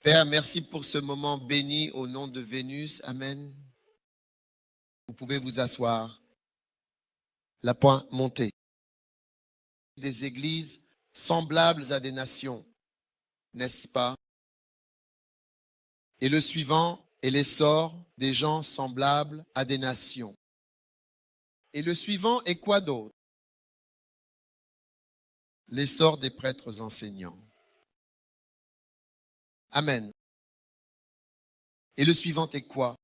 Père, merci pour ce moment béni au nom de Vénus. Amen. Vous pouvez vous asseoir. La pointe montée. Des églises semblables à des nations, n'est-ce pas? Et le suivant est l'essor des gens semblables à des nations. Et le suivant est quoi d'autre? L'essor des prêtres enseignants. Amen. Et le suivant est quoi?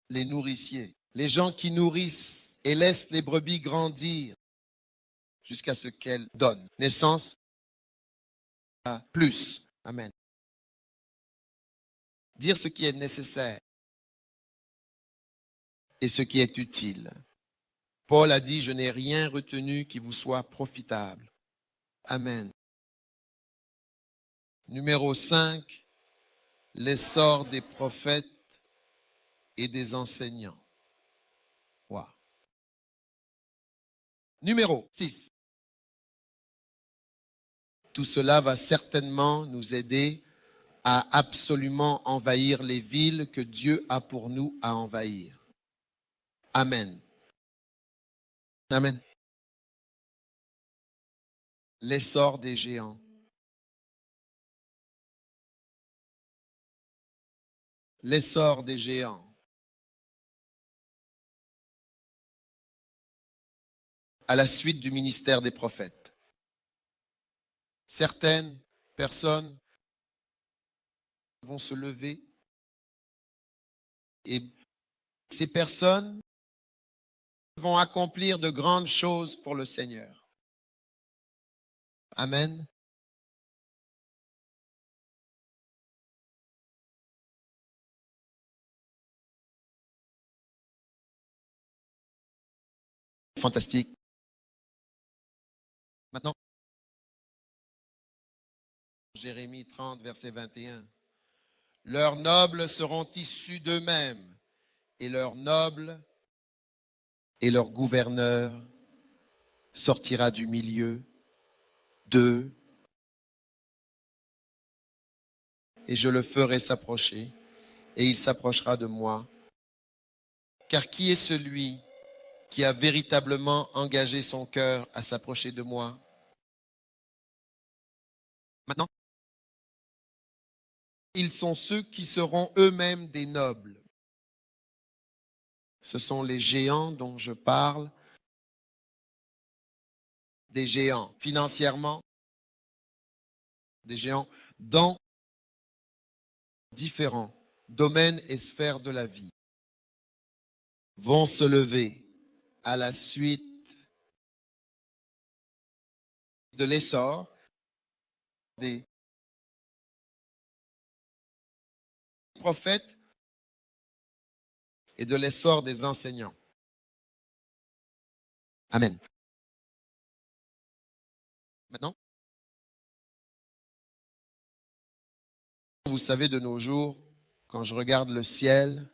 Les nourriciers. Les gens qui nourrissent et laissent les brebis grandir jusqu'à ce qu'elles donnent naissance à plus. Amen. Dire ce qui est nécessaire et ce qui est utile. Paul a dit, je n'ai rien retenu qui vous soit profitable. Amen. Numéro 5, l'essor des prophètes et des enseignants. Wow. Numéro 6. Tout cela va certainement nous aider à absolument envahir les villes que Dieu a pour nous à envahir. Amen. Amen. L'essor des géants. L'essor des géants. À la suite du ministère des prophètes. Certaines personnes vont se lever et ces personnes vont accomplir de grandes choses pour le Seigneur. Amen. Fantastique. Maintenant, Jérémie 30, verset 21. Leurs nobles seront issus d'eux-mêmes, et leurs nobles et leur gouverneur sortira du milieu d'eux, et je le ferai s'approcher, et il s'approchera de moi. Car qui est celui qui a véritablement engagé son cœur à s'approcher de moi? Maintenant, ils sont ceux qui seront eux-mêmes des nobles. Ce sont les géants dont je parle, des géants financièrement, des géants dans différents domaines et sphères de la vie, vont se lever à la suite de l'essor des prophètes et de l'essor des enseignants. Amen. Maintenant, vous savez, de nos jours, quand je regarde le ciel,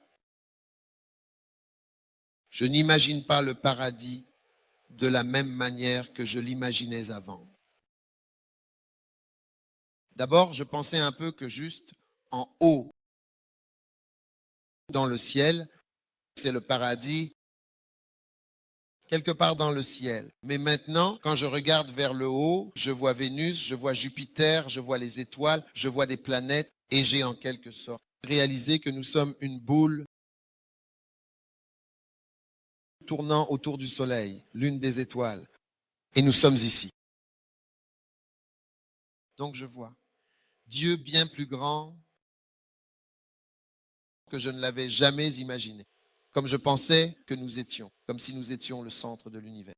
je n'imagine pas le paradis de la même manière que je l'imaginais avant. D'abord, je pensais un peu que juste en haut, dans le ciel, c'est le paradis, quelque part dans le ciel. Mais maintenant, quand je regarde vers le haut, je vois Vénus, je vois Jupiter, je vois les étoiles, je vois des planètes, et j'ai en quelque sorte réalisé que nous sommes une boule tournant autour du soleil, l'une des étoiles, et nous sommes ici. Donc je vois Dieu bien plus grand que je ne l'avais jamais imaginé, comme je pensais que nous étions, comme si nous étions le centre de l'univers.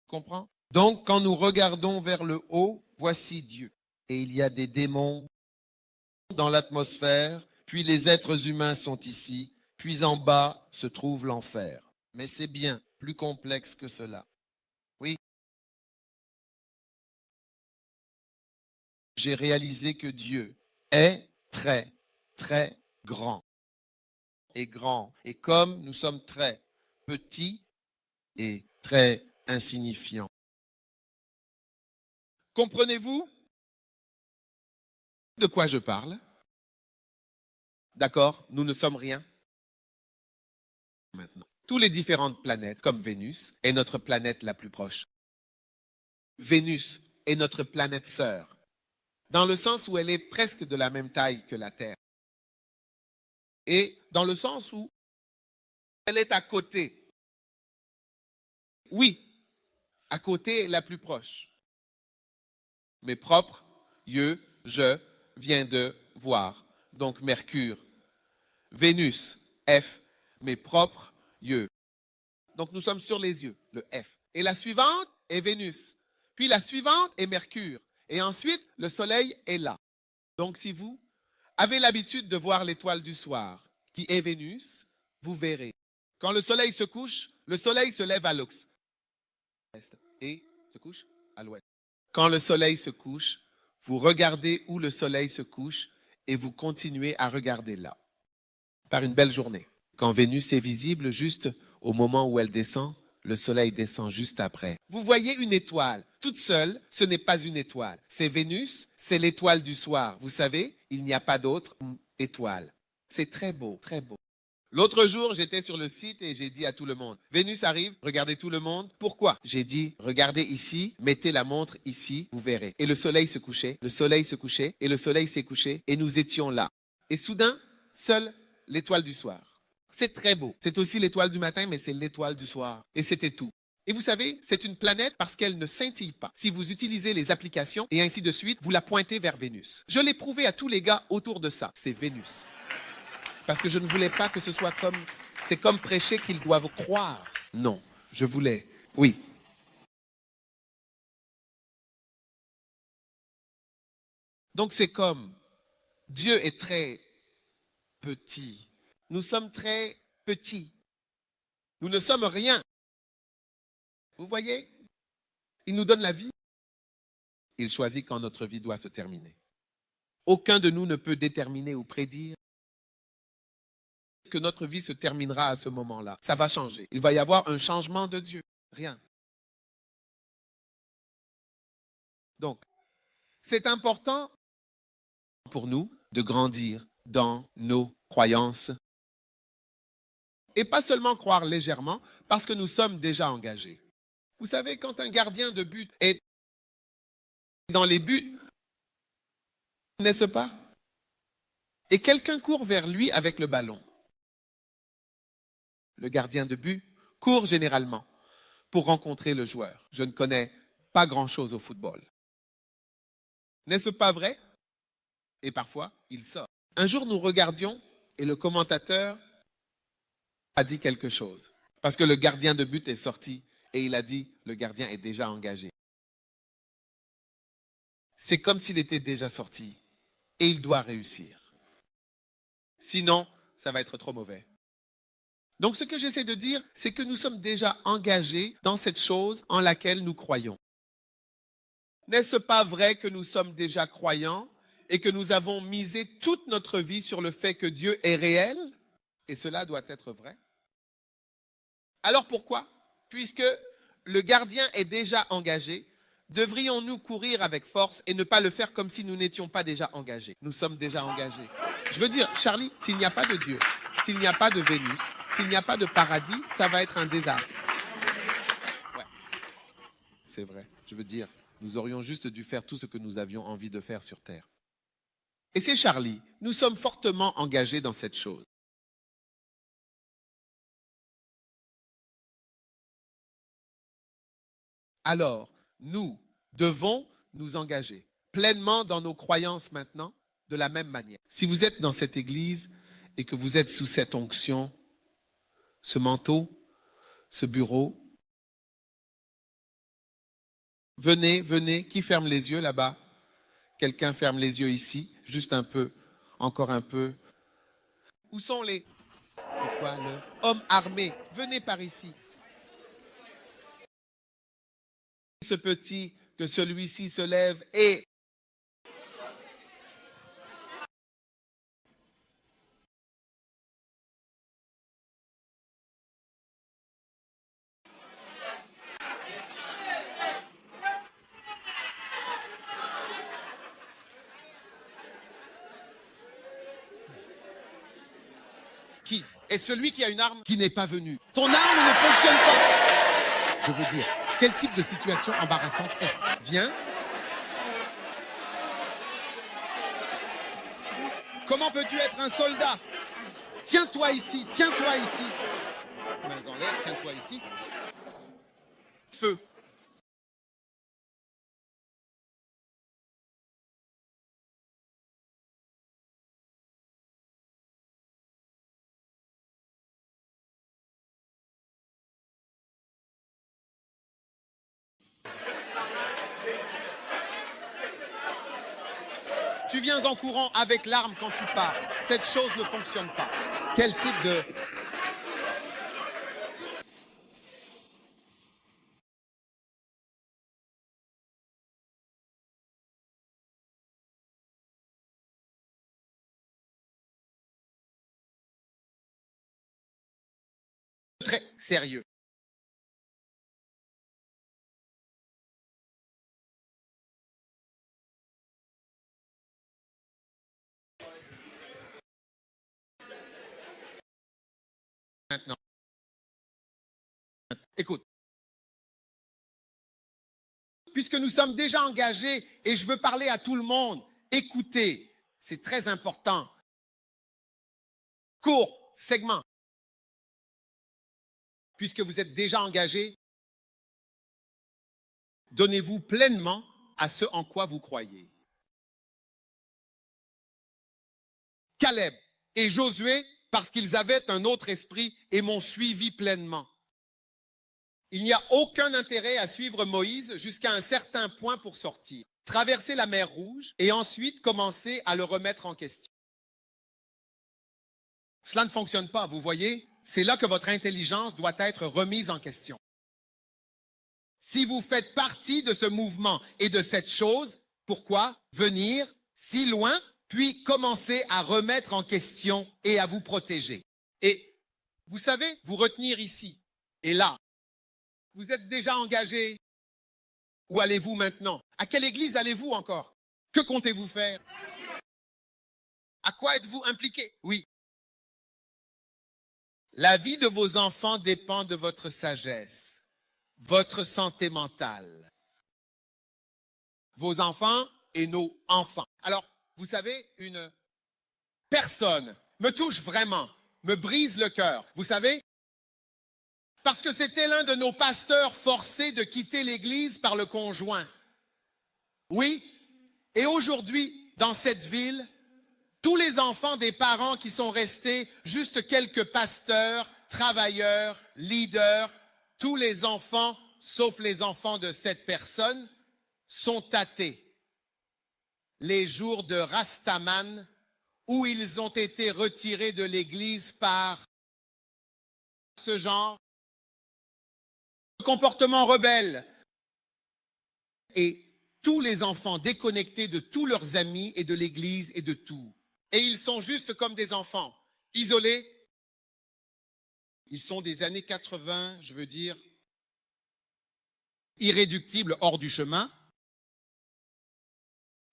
Comprends? Donc, quand nous regardons vers le haut, voici Dieu. Et il y a des démons dans l'atmosphère, puis les êtres humains sont ici, puis en bas se trouve l'enfer. Mais c'est bien plus complexe que cela. Oui, j'ai réalisé que Dieu est très, très grand. Et grand. Et comme nous sommes très petits et très insignifiants, Comprenez-vous de quoi je parle? D'accord? Nous ne sommes rien maintenant. Toutes les différentes planètes, comme Vénus, est notre planète la plus proche. Vénus est notre planète sœur, dans le sens où elle est presque de la même taille que la Terre. Et dans le sens où elle est à côté. Oui, à côté est la plus proche. Mes propres yeux, je viens de voir. Donc Mercure, Vénus, F, mes propres yeux. Donc nous sommes sur les yeux, le F. Et la suivante est Vénus. Puis la suivante est Mercure. Et ensuite, le Soleil est là. Donc si vous avez l'habitude de voir l'étoile du soir, qui est Vénus, vous verrez. Quand le Soleil se couche, le Soleil se lève à l'ouest et se couche à l'ouest. Quand le Soleil se couche, vous regardez où le Soleil se couche et vous continuez à regarder là. Par une belle journée. Quand Vénus est visible, juste au moment où elle descend, le Soleil descend juste après. Vous voyez une étoile. Toute seule, ce n'est pas une étoile. C'est Vénus, c'est l'étoile du soir. Vous savez, il n'y a pas d'autre étoile. C'est très beau, très beau. L'autre jour, j'étais sur le site et j'ai dit à tout le monde, Vénus arrive, regardez tout le monde. Pourquoi? J'ai dit, regardez ici, mettez la montre ici, vous verrez. Et le soleil se couchait, le soleil se couchait, et le soleil s'est couché, et nous étions là. Et soudain, seule l'étoile du soir. C'est très beau. C'est aussi l'étoile du matin, mais c'est l'étoile du soir. Et c'était tout. Et vous savez, c'est une planète parce qu'elle ne scintille pas. Si vous utilisez les applications et ainsi de suite, vous la pointez vers Vénus. Je l'ai prouvé à tous les gars autour de ça. C'est Vénus. Parce que je ne voulais pas que ce soit comme... C'est comme prêcher qu'ils doivent croire. Non, je voulais... Oui. Donc c'est comme... Dieu est très petit. Nous sommes très petits. Nous ne sommes rien. Vous voyez? Il nous donne la vie. Il choisit quand notre vie doit se terminer. Aucun de nous ne peut déterminer ou prédire que notre vie se terminera à ce moment-là. Ça va changer. Il va y avoir un changement de Dieu. Rien. Donc, c'est important pour nous de grandir dans nos croyances. Et pas seulement croire légèrement, parce que nous sommes déjà engagés. Vous savez, quand un gardien de but est dans les buts, n'est-ce pas? Et quelqu'un court vers lui avec le ballon. Le gardien de but court généralement pour rencontrer le joueur. Je ne connais pas grand-chose au football. N'est-ce pas vrai? Et parfois, il sort. Un jour, nous regardions et le commentateur a dit quelque chose. Parce que le gardien de but est sorti et il a dit, le gardien est déjà engagé. C'est comme s'il était déjà sorti et il doit réussir. Sinon, ça va être trop mauvais. Donc ce que j'essaie de dire, c'est que nous sommes déjà engagés dans cette chose en laquelle nous croyons. N'est-ce pas vrai que nous sommes déjà croyants et que nous avons misé toute notre vie sur le fait que Dieu est réel? Et cela doit être vrai. Alors pourquoi? Puisque le gardien est déjà engagé, devrions-nous courir avec force et ne pas le faire comme si nous n'étions pas déjà engagés? Nous sommes déjà engagés. Je veux dire, Charlie, s'il n'y a pas de Dieu, s'il n'y a pas de Vénus, s'il n'y a pas de paradis, ça va être un désastre. Ouais, c'est vrai. Je veux dire, nous aurions juste dû faire tout ce que nous avions envie de faire sur Terre. Et c'est Charlie, nous sommes fortement engagés dans cette chose. Alors, nous devons nous engager pleinement dans nos croyances maintenant, de la même manière. Si vous êtes dans cette église et que vous êtes sous cette onction, ce manteau, ce bureau, venez, venez. Qui ferme les yeux là-bas? Quelqu'un ferme les yeux ici, juste un peu, encore un peu. Où sont les hommes armés? Venez par ici. Ce petit, que celui-ci se lève et est celui qui a une arme qui n'est pas venu. Ton arme ne fonctionne pas. Je veux dire, quel type de situation embarrassante est-ce? Viens. Comment peux-tu être un soldat? Tiens-toi ici, tiens-toi ici. Mains en l'air, tiens-toi ici. Feu. Tu viens en courant avec l'arme quand tu pars. Cette chose ne fonctionne pas. Quel type de... Très sérieux. Maintenant. Écoute. Puisque nous sommes déjà engagés et je veux parler à tout le monde, écoutez, c'est très important. Court, segment. Puisque vous êtes déjà engagés, donnez-vous pleinement à ce en quoi vous croyez. Caleb et Josué, parce qu'ils avaient un autre esprit et m'ont suivi pleinement. Il n'y a aucun intérêt à suivre Moïse jusqu'à un certain point pour sortir, traverser la mer Rouge et ensuite commencer à le remettre en question. Cela ne fonctionne pas, vous voyez? C'est là que votre intelligence doit être remise en question. Si vous faites partie de ce mouvement et de cette chose, pourquoi venir si loin, puis commencer à remettre en question et à vous protéger? Et vous savez, vous retenir ici et là. Vous êtes déjà engagé? Où allez-vous maintenant? À quelle église allez-vous encore? Que comptez-vous faire? À quoi êtes-vous impliqué? Oui. La vie de vos enfants dépend de votre sagesse, votre santé mentale. Vos enfants et nos enfants. Alors, vous savez, une personne me touche vraiment, me brise le cœur. Vous savez? Parce que c'était l'un de nos pasteurs forcés de quitter l'église par le conjoint. Oui, et aujourd'hui, dans cette ville, tous les enfants des parents qui sont restés, juste quelques pasteurs, travailleurs, leaders, tous les enfants, sauf les enfants de cette personne, sont athées. Les jours de Rastaman, où ils ont été retirés de l'église par ce genre comportement rebelle. Et tous les enfants déconnectés de tous leurs amis et de l'église et de tout. Et ils sont juste comme des enfants, isolés. Ils sont des années 80, je veux dire, irréductibles hors du chemin.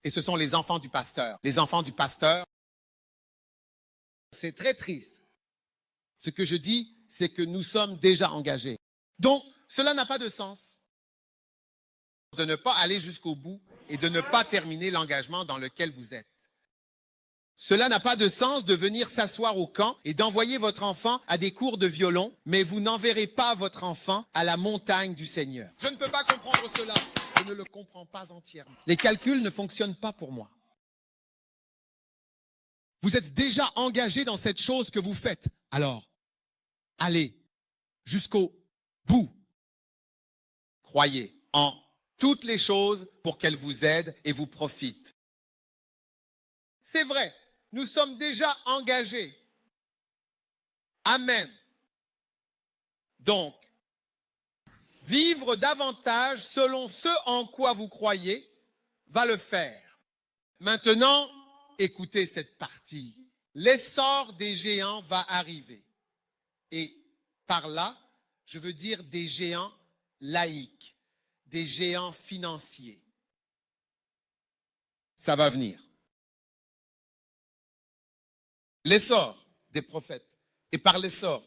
Et ce sont les enfants du pasteur. Les enfants du pasteur, c'est très triste. Ce que je dis, c'est que nous sommes déjà engagés. Donc, cela n'a pas de sens de ne pas aller jusqu'au bout et de ne pas terminer l'engagement dans lequel vous êtes. Cela n'a pas de sens de venir s'asseoir au camp et d'envoyer votre enfant à des cours de violon, mais vous n'enverrez pas votre enfant à la montagne du Seigneur. Je ne peux pas comprendre cela. Je ne le comprends pas entièrement. Les calculs ne fonctionnent pas pour moi. Vous êtes déjà engagé dans cette chose que vous faites. Alors, allez jusqu'au bout. Croyez en toutes les choses pour qu'elles vous aident et vous profitent. C'est vrai, nous sommes déjà engagés. Amen. Donc, vivre davantage selon ce en quoi vous croyez va le faire. Maintenant, écoutez cette partie. L'essor des géants va arriver. Et par là, je veux dire des géants laïques, des géants financiers. Ça va venir. L'essor des prophètes et par l'essor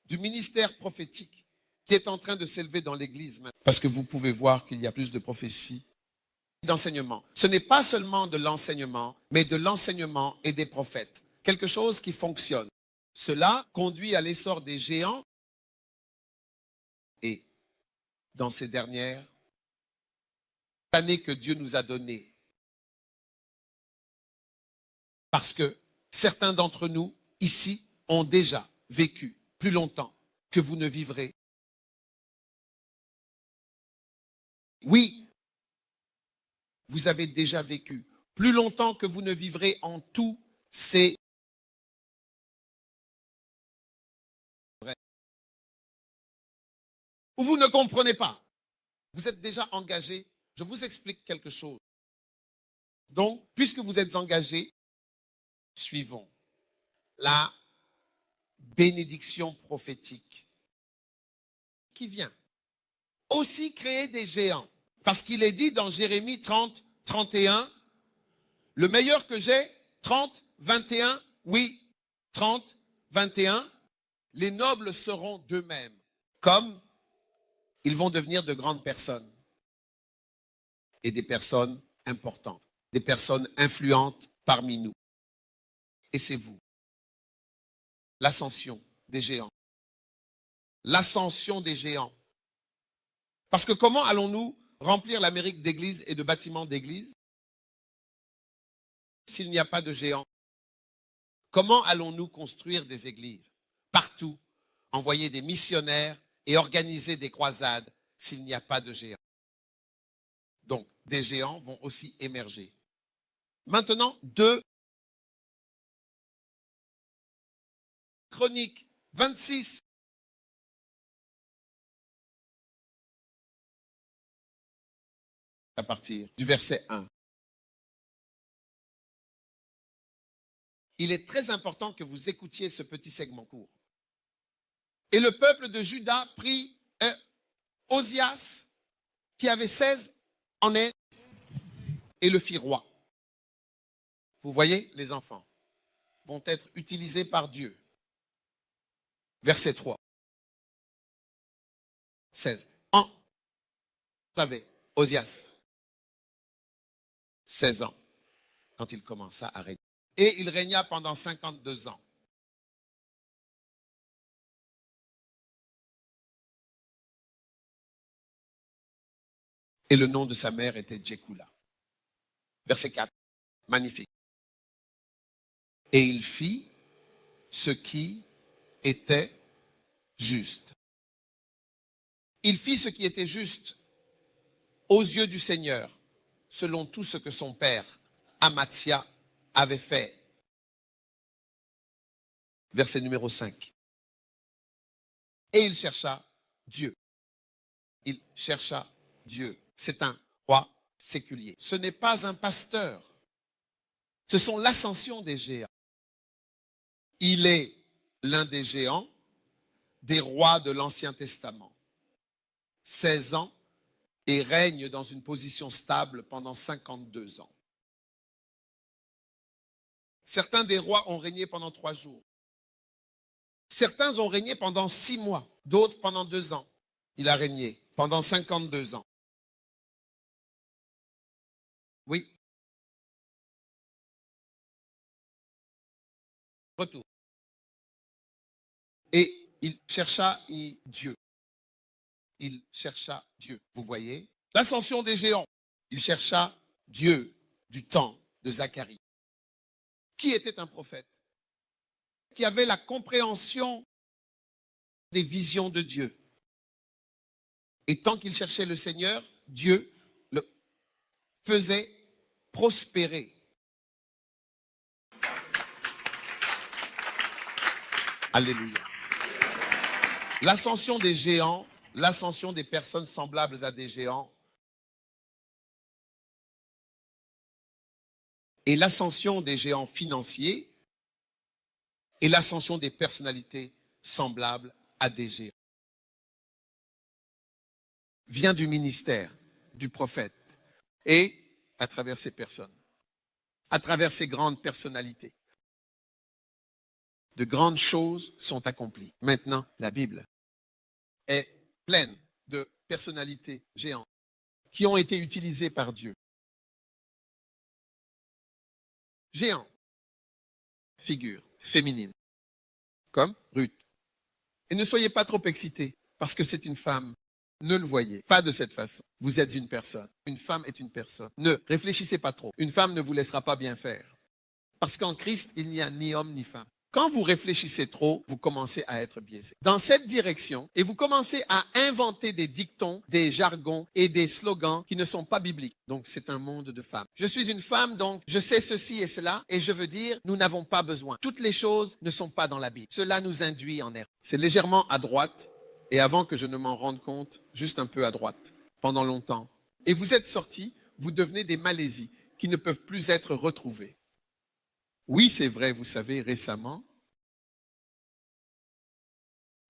du ministère prophétique qui est en train de s'élever dans l'Église maintenant. Parce que vous pouvez voir qu'il y a plus de prophéties, d'enseignement. Ce n'est pas seulement de l'enseignement, mais de l'enseignement et des prophètes. Quelque chose qui fonctionne. Cela conduit à l'essor des géants et dans ces dernières années que Dieu nous a données. Parce que certains d'entre nous, ici, ont déjà vécu plus longtemps que vous ne vivrez. Oui, vous avez déjà vécu plus longtemps que vous ne vivrez en tous ces vrais. Ou vous ne comprenez pas. Vous êtes déjà engagé. Je vous explique quelque chose. Donc, puisque vous êtes engagé, suivons la bénédiction prophétique qui vient aussi créer des géants. Parce qu'il est dit dans Jérémie 30, 31, le meilleur que j'ai, 30, 21, oui, 30, 21, les nobles seront d'eux-mêmes, comme ils vont devenir de grandes personnes et des personnes importantes, des personnes influentes parmi nous. Et c'est vous. L'ascension des géants. L'ascension des géants. Parce que comment allons-nous remplir l'Amérique d'églises et de bâtiments d'églises s'il n'y a pas de géants? Comment allons-nous construire des églises partout, envoyer des missionnaires et organiser des croisades s'il n'y a pas de géants? Donc, des géants vont aussi émerger. Maintenant, 2 Chroniques 26. À partir du verset 1. Il est très important que vous écoutiez ce petit segment court. Et le peuple de Juda prit Osias, qui avait 16 années, et le fit roi. Vous voyez, les enfants vont être utilisés par Dieu. Verset 3. 16. En avait Osias 16 ans quand il commença à régner. Et il régna pendant 52 ans. Et le nom de sa mère était Djekoula. Verset 4. Magnifique. Et il fit ce qui était juste. Il fit ce qui était juste aux yeux du Seigneur, selon tout ce que son père, Amathia, avait fait. Verset numéro 5. Et il chercha Dieu. Il chercha Dieu. C'est un roi séculier. Ce n'est pas un pasteur. Ce sont l'ascension des géants. Il est l'un des géants des rois de l'Ancien Testament. 16 ans et règne dans une position stable pendant 52 ans. Certains des rois ont régné pendant 3 jours. Certains ont régné pendant 6 mois, d'autres pendant 2 ans. Il a régné pendant 52 ans. Oui. Retour. Et il chercha Dieu. Il chercha Dieu. Vous voyez? L'ascension des géants. Il chercha Dieu du temps de Zacharie. Qui était un prophète? Qui avait la compréhension des visions de Dieu. Et tant qu'il cherchait le Seigneur, Dieu le faisait prospérer. Alléluia. L'ascension des géants, l'ascension des personnes semblables à des géants et l'ascension des géants financiers et l'ascension des personnalités semblables à des géants vient du ministère du prophète et à travers ces personnes, à travers ces grandes personnalités. de grandes choses sont accomplies. Maintenant, la Bible est pleine de personnalités géantes qui ont été utilisées par Dieu. Géants, figure féminine, comme Ruth. Et ne soyez pas trop excités, parce que c'est une femme. Ne le voyez pas de cette façon. Vous êtes une personne. Une femme est une personne. Ne réfléchissez pas trop. Une femme ne vous laissera pas bien faire. Parce qu'en Christ, il n'y a ni homme ni femme. Quand vous réfléchissez trop, vous commencez à être biaisé. Dans cette direction, et vous commencez à inventer des dictons, des jargons et des slogans qui ne sont pas bibliques. Donc, c'est un monde de femmes. Je suis une femme, donc je sais ceci et cela, et je veux dire, nous n'avons pas besoin. Toutes les choses ne sont pas dans la Bible. Cela nous induit en erreur. C'est légèrement à droite, et avant que je ne m'en rende compte, juste un peu à droite, pendant longtemps. Et vous êtes sortis, vous devenez des Malaisies qui ne peuvent plus être retrouvées. Oui, c'est vrai, vous savez, récemment,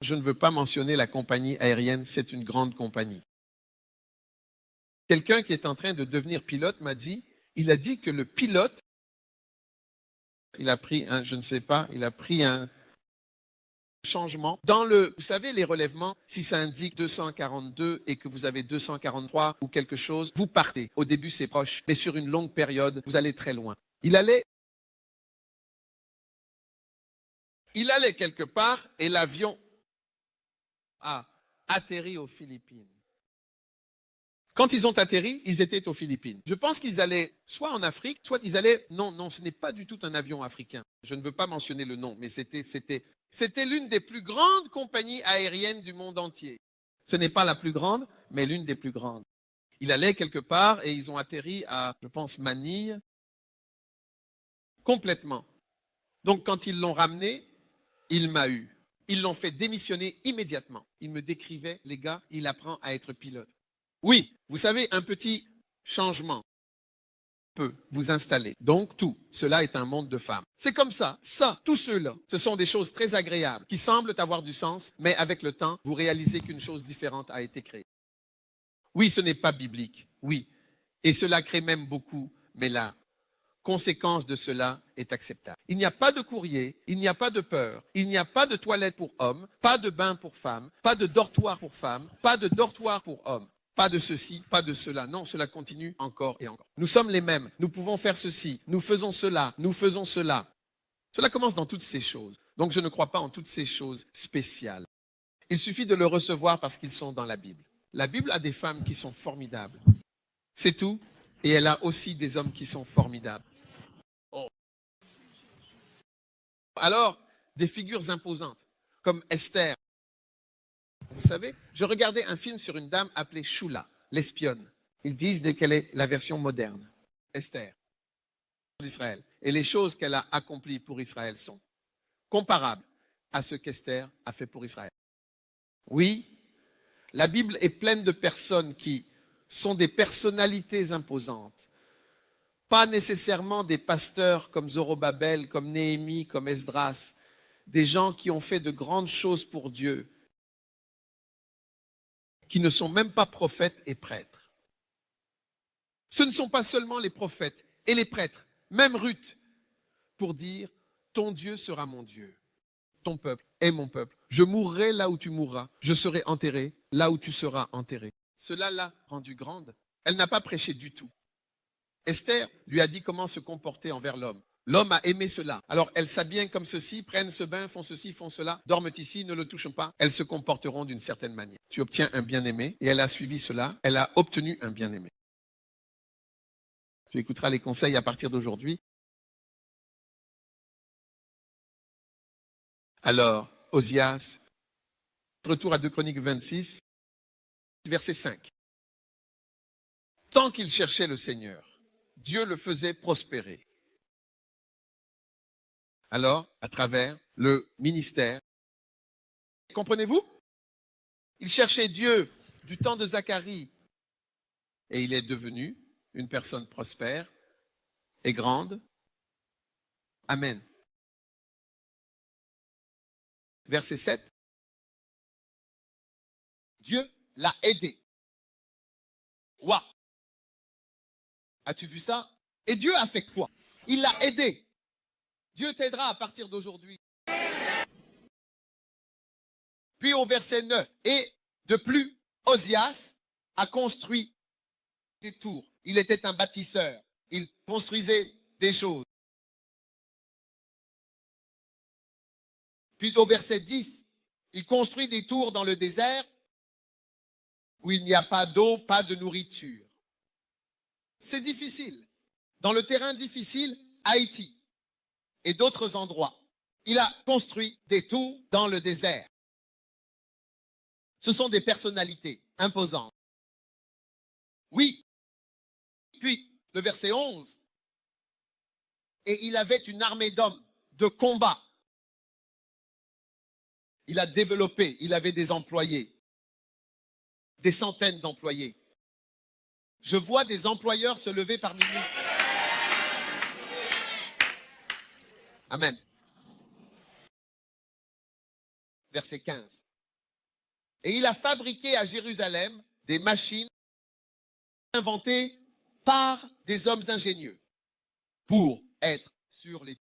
je ne veux pas mentionner la compagnie aérienne, c'est une grande compagnie. Quelqu'un qui est en train de devenir pilote m'a dit, il a dit que le pilote, il a pris un changement. Vous savez, les relèvements, si ça indique 242 et que vous avez 243 ou quelque chose, vous partez. Au début, c'est proche, mais sur une longue période, vous allez très loin. Il allait quelque part et l'avion a atterri aux Philippines. Quand ils ont atterri, ils étaient aux Philippines. Je pense qu'ils allaient soit en Afrique, soit ils allaient... Non, ce n'est pas du tout un avion africain. Je ne veux pas mentionner le nom, mais c'était l'une des plus grandes compagnies aériennes du monde entier. Ce n'est pas la plus grande, mais l'une des plus grandes. Il allait quelque part et ils ont atterri à, je pense, Manille, complètement. Donc quand ils l'ont ramené, il m'a eu. Ils l'ont fait démissionner immédiatement. Il me décrivait, les gars, il apprend à être pilote. Oui, vous savez, un petit changement peut vous installer. Donc tout, cela est un monde de femmes. C'est comme ça, tous ceux-là, ce sont des choses très agréables qui semblent avoir du sens, mais avec le temps, vous réalisez qu'une chose différente a été créée. Oui, ce n'est pas biblique, oui. Et cela crée même beaucoup, mais la conséquence de cela est acceptable. Il n'y a pas de courrier, il n'y a pas de peur, il n'y a pas de toilette pour hommes, pas de bain pour femmes, pas de dortoir pour femmes, pas de dortoir pour hommes. Pas de ceci, pas de cela. Non, cela continue encore et encore. Nous sommes les mêmes. Nous pouvons faire ceci. Nous faisons cela. Nous faisons cela. Cela commence dans toutes ces choses. Donc je ne crois pas en toutes ces choses spéciales. Il suffit de le recevoir parce qu'ils sont dans la Bible. La Bible a des femmes qui sont formidables. C'est tout. Et elle a aussi des hommes qui sont formidables. Oh. Alors, des figures imposantes, comme Esther. Vous savez, je regardais un film sur une dame appelée Shula, l'espionne. Ils disent qu'elle est la version moderne. Esther, d'Israël. Et les choses qu'elle a accomplies pour Israël sont comparables à ce qu'Esther a fait pour Israël. Oui, la Bible est pleine de personnes qui sont des personnalités imposantes. Pas nécessairement des pasteurs comme Zorobabel, comme Néhémie, comme Esdras. Des gens qui ont fait de grandes choses pour Dieu, qui ne sont même pas prophètes et prêtres. Ce ne sont pas seulement les prophètes et les prêtres, même Ruth, pour dire, ton Dieu sera mon Dieu, ton peuple est mon peuple. Je mourrai là où tu mourras, je serai enterré là où tu seras enterré. Cela l'a rendue grande. Elle n'a pas prêché du tout. Esther lui a dit comment se comporter envers l'homme. L'homme a aimé cela. Alors, elles s'habillent comme ceci, prennent ce bain, font ceci, font cela, dorment ici, ne le touchent pas. Elles se comporteront d'une certaine manière. Tu obtiens un bien-aimé et elle a suivi cela. Elle a obtenu un bien-aimé. Tu écouteras les conseils à partir d'aujourd'hui. Alors, Osias, retour à 2 Chroniques 26, verset 5. Tant qu'il cherchait le Seigneur, Dieu le faisait prospérer. Alors, à travers le ministère, comprenez-vous? Il cherchait Dieu du temps de Zacharie et il est devenu une personne prospère et grande. Amen. Verset 7. Dieu l'a aidé. Waouh! As-tu vu ça? Et Dieu a fait quoi? Il l'a aidé. Dieu t'aidera à partir d'aujourd'hui. Puis au verset 9, et de plus, Osias a construit des tours. Il était un bâtisseur. Il construisait des choses. Puis au verset 10, il construit des tours dans le désert où il n'y a pas d'eau, pas de nourriture. C'est difficile. Dans le terrain difficile, Haïti et d'autres endroits, il a construit des tours dans le désert. Ce sont des personnalités imposantes. Oui. Puis, le verset 11, et il avait une armée d'hommes de combat. Il a développé, il avait des employés, des centaines d'employés. Je vois des employeurs se lever parmi nous. Amen. Verset 15. Et il a fabriqué à Jérusalem des machines inventées par des hommes ingénieux pour être sur les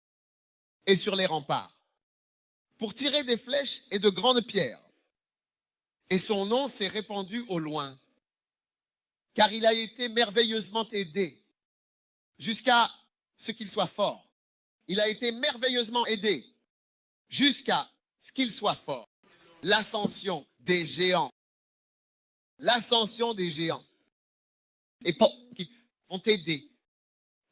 et sur les remparts, pour tirer des flèches et de grandes pierres. Et son nom s'est répandu au loin, car il a été merveilleusement aidé jusqu'à ce qu'il soit fort. Il a été merveilleusement aidé jusqu'à ce qu'il soit fort. L'ascension des géants. L'ascension des géants. Et qui vont aider.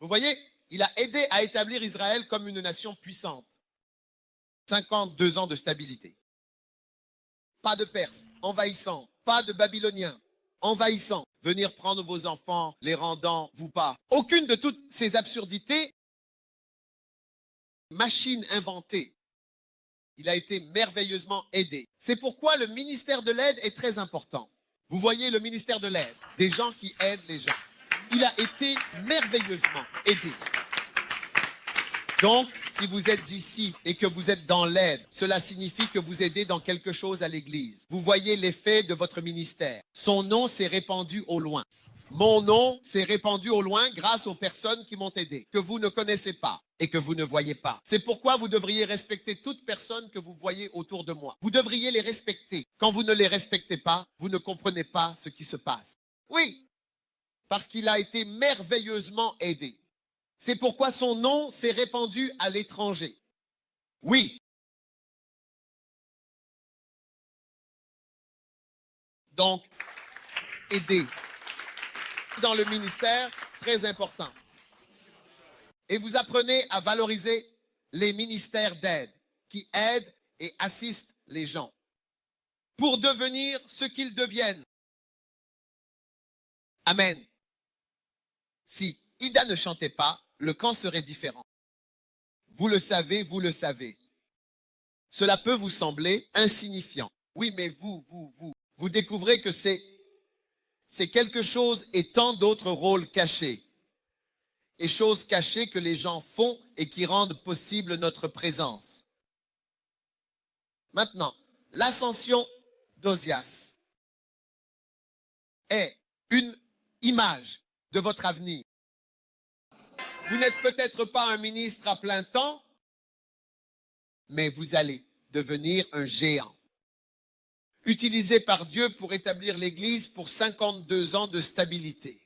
Vous voyez, il a aidé à établir Israël comme une nation puissante. 52 ans de stabilité. Pas de Perses envahissants, pas de Babyloniens envahissants, venir prendre vos enfants, les rendant vous pas. Aucune de toutes ces absurdités, machine inventée. Il a été merveilleusement aidé. C'est pourquoi le ministère de l'aide est très important. Vous voyez le ministère de l'aide, des gens qui aident les gens. Il a été merveilleusement aidé. Donc, si vous êtes ici et que vous êtes dans l'aide, cela signifie que vous aidez dans quelque chose à l'Église. Vous voyez l'effet de votre ministère. Son nom s'est répandu au loin. Mon nom s'est répandu au loin grâce aux personnes qui m'ont aidé, que vous ne connaissez pas et que vous ne voyez pas. C'est pourquoi vous devriez respecter toute personne que vous voyez autour de moi. Vous devriez les respecter. Quand vous ne les respectez pas, vous ne comprenez pas ce qui se passe. Oui, parce qu'il a été merveilleusement aidé. C'est pourquoi son nom s'est répandu à l'étranger. Oui. Donc, aider dans le ministère, très important. Et vous apprenez à valoriser les ministères d'aide qui aident et assistent les gens pour devenir ce qu'ils deviennent. Amen. Si Ida ne chantait pas, le camp serait différent. Vous le savez, vous le savez. Cela peut vous sembler insignifiant. Oui, mais vous découvrez que c'est quelque chose et tant d'autres rôles cachés. Et choses cachées que les gens font et qui rendent possible notre présence. Maintenant, l'ascension d'Osias est une image de votre avenir. Vous n'êtes peut-être pas un ministre à plein temps, mais vous allez devenir un géant. Utilisé par Dieu pour établir l'Église pour 52 ans de stabilité.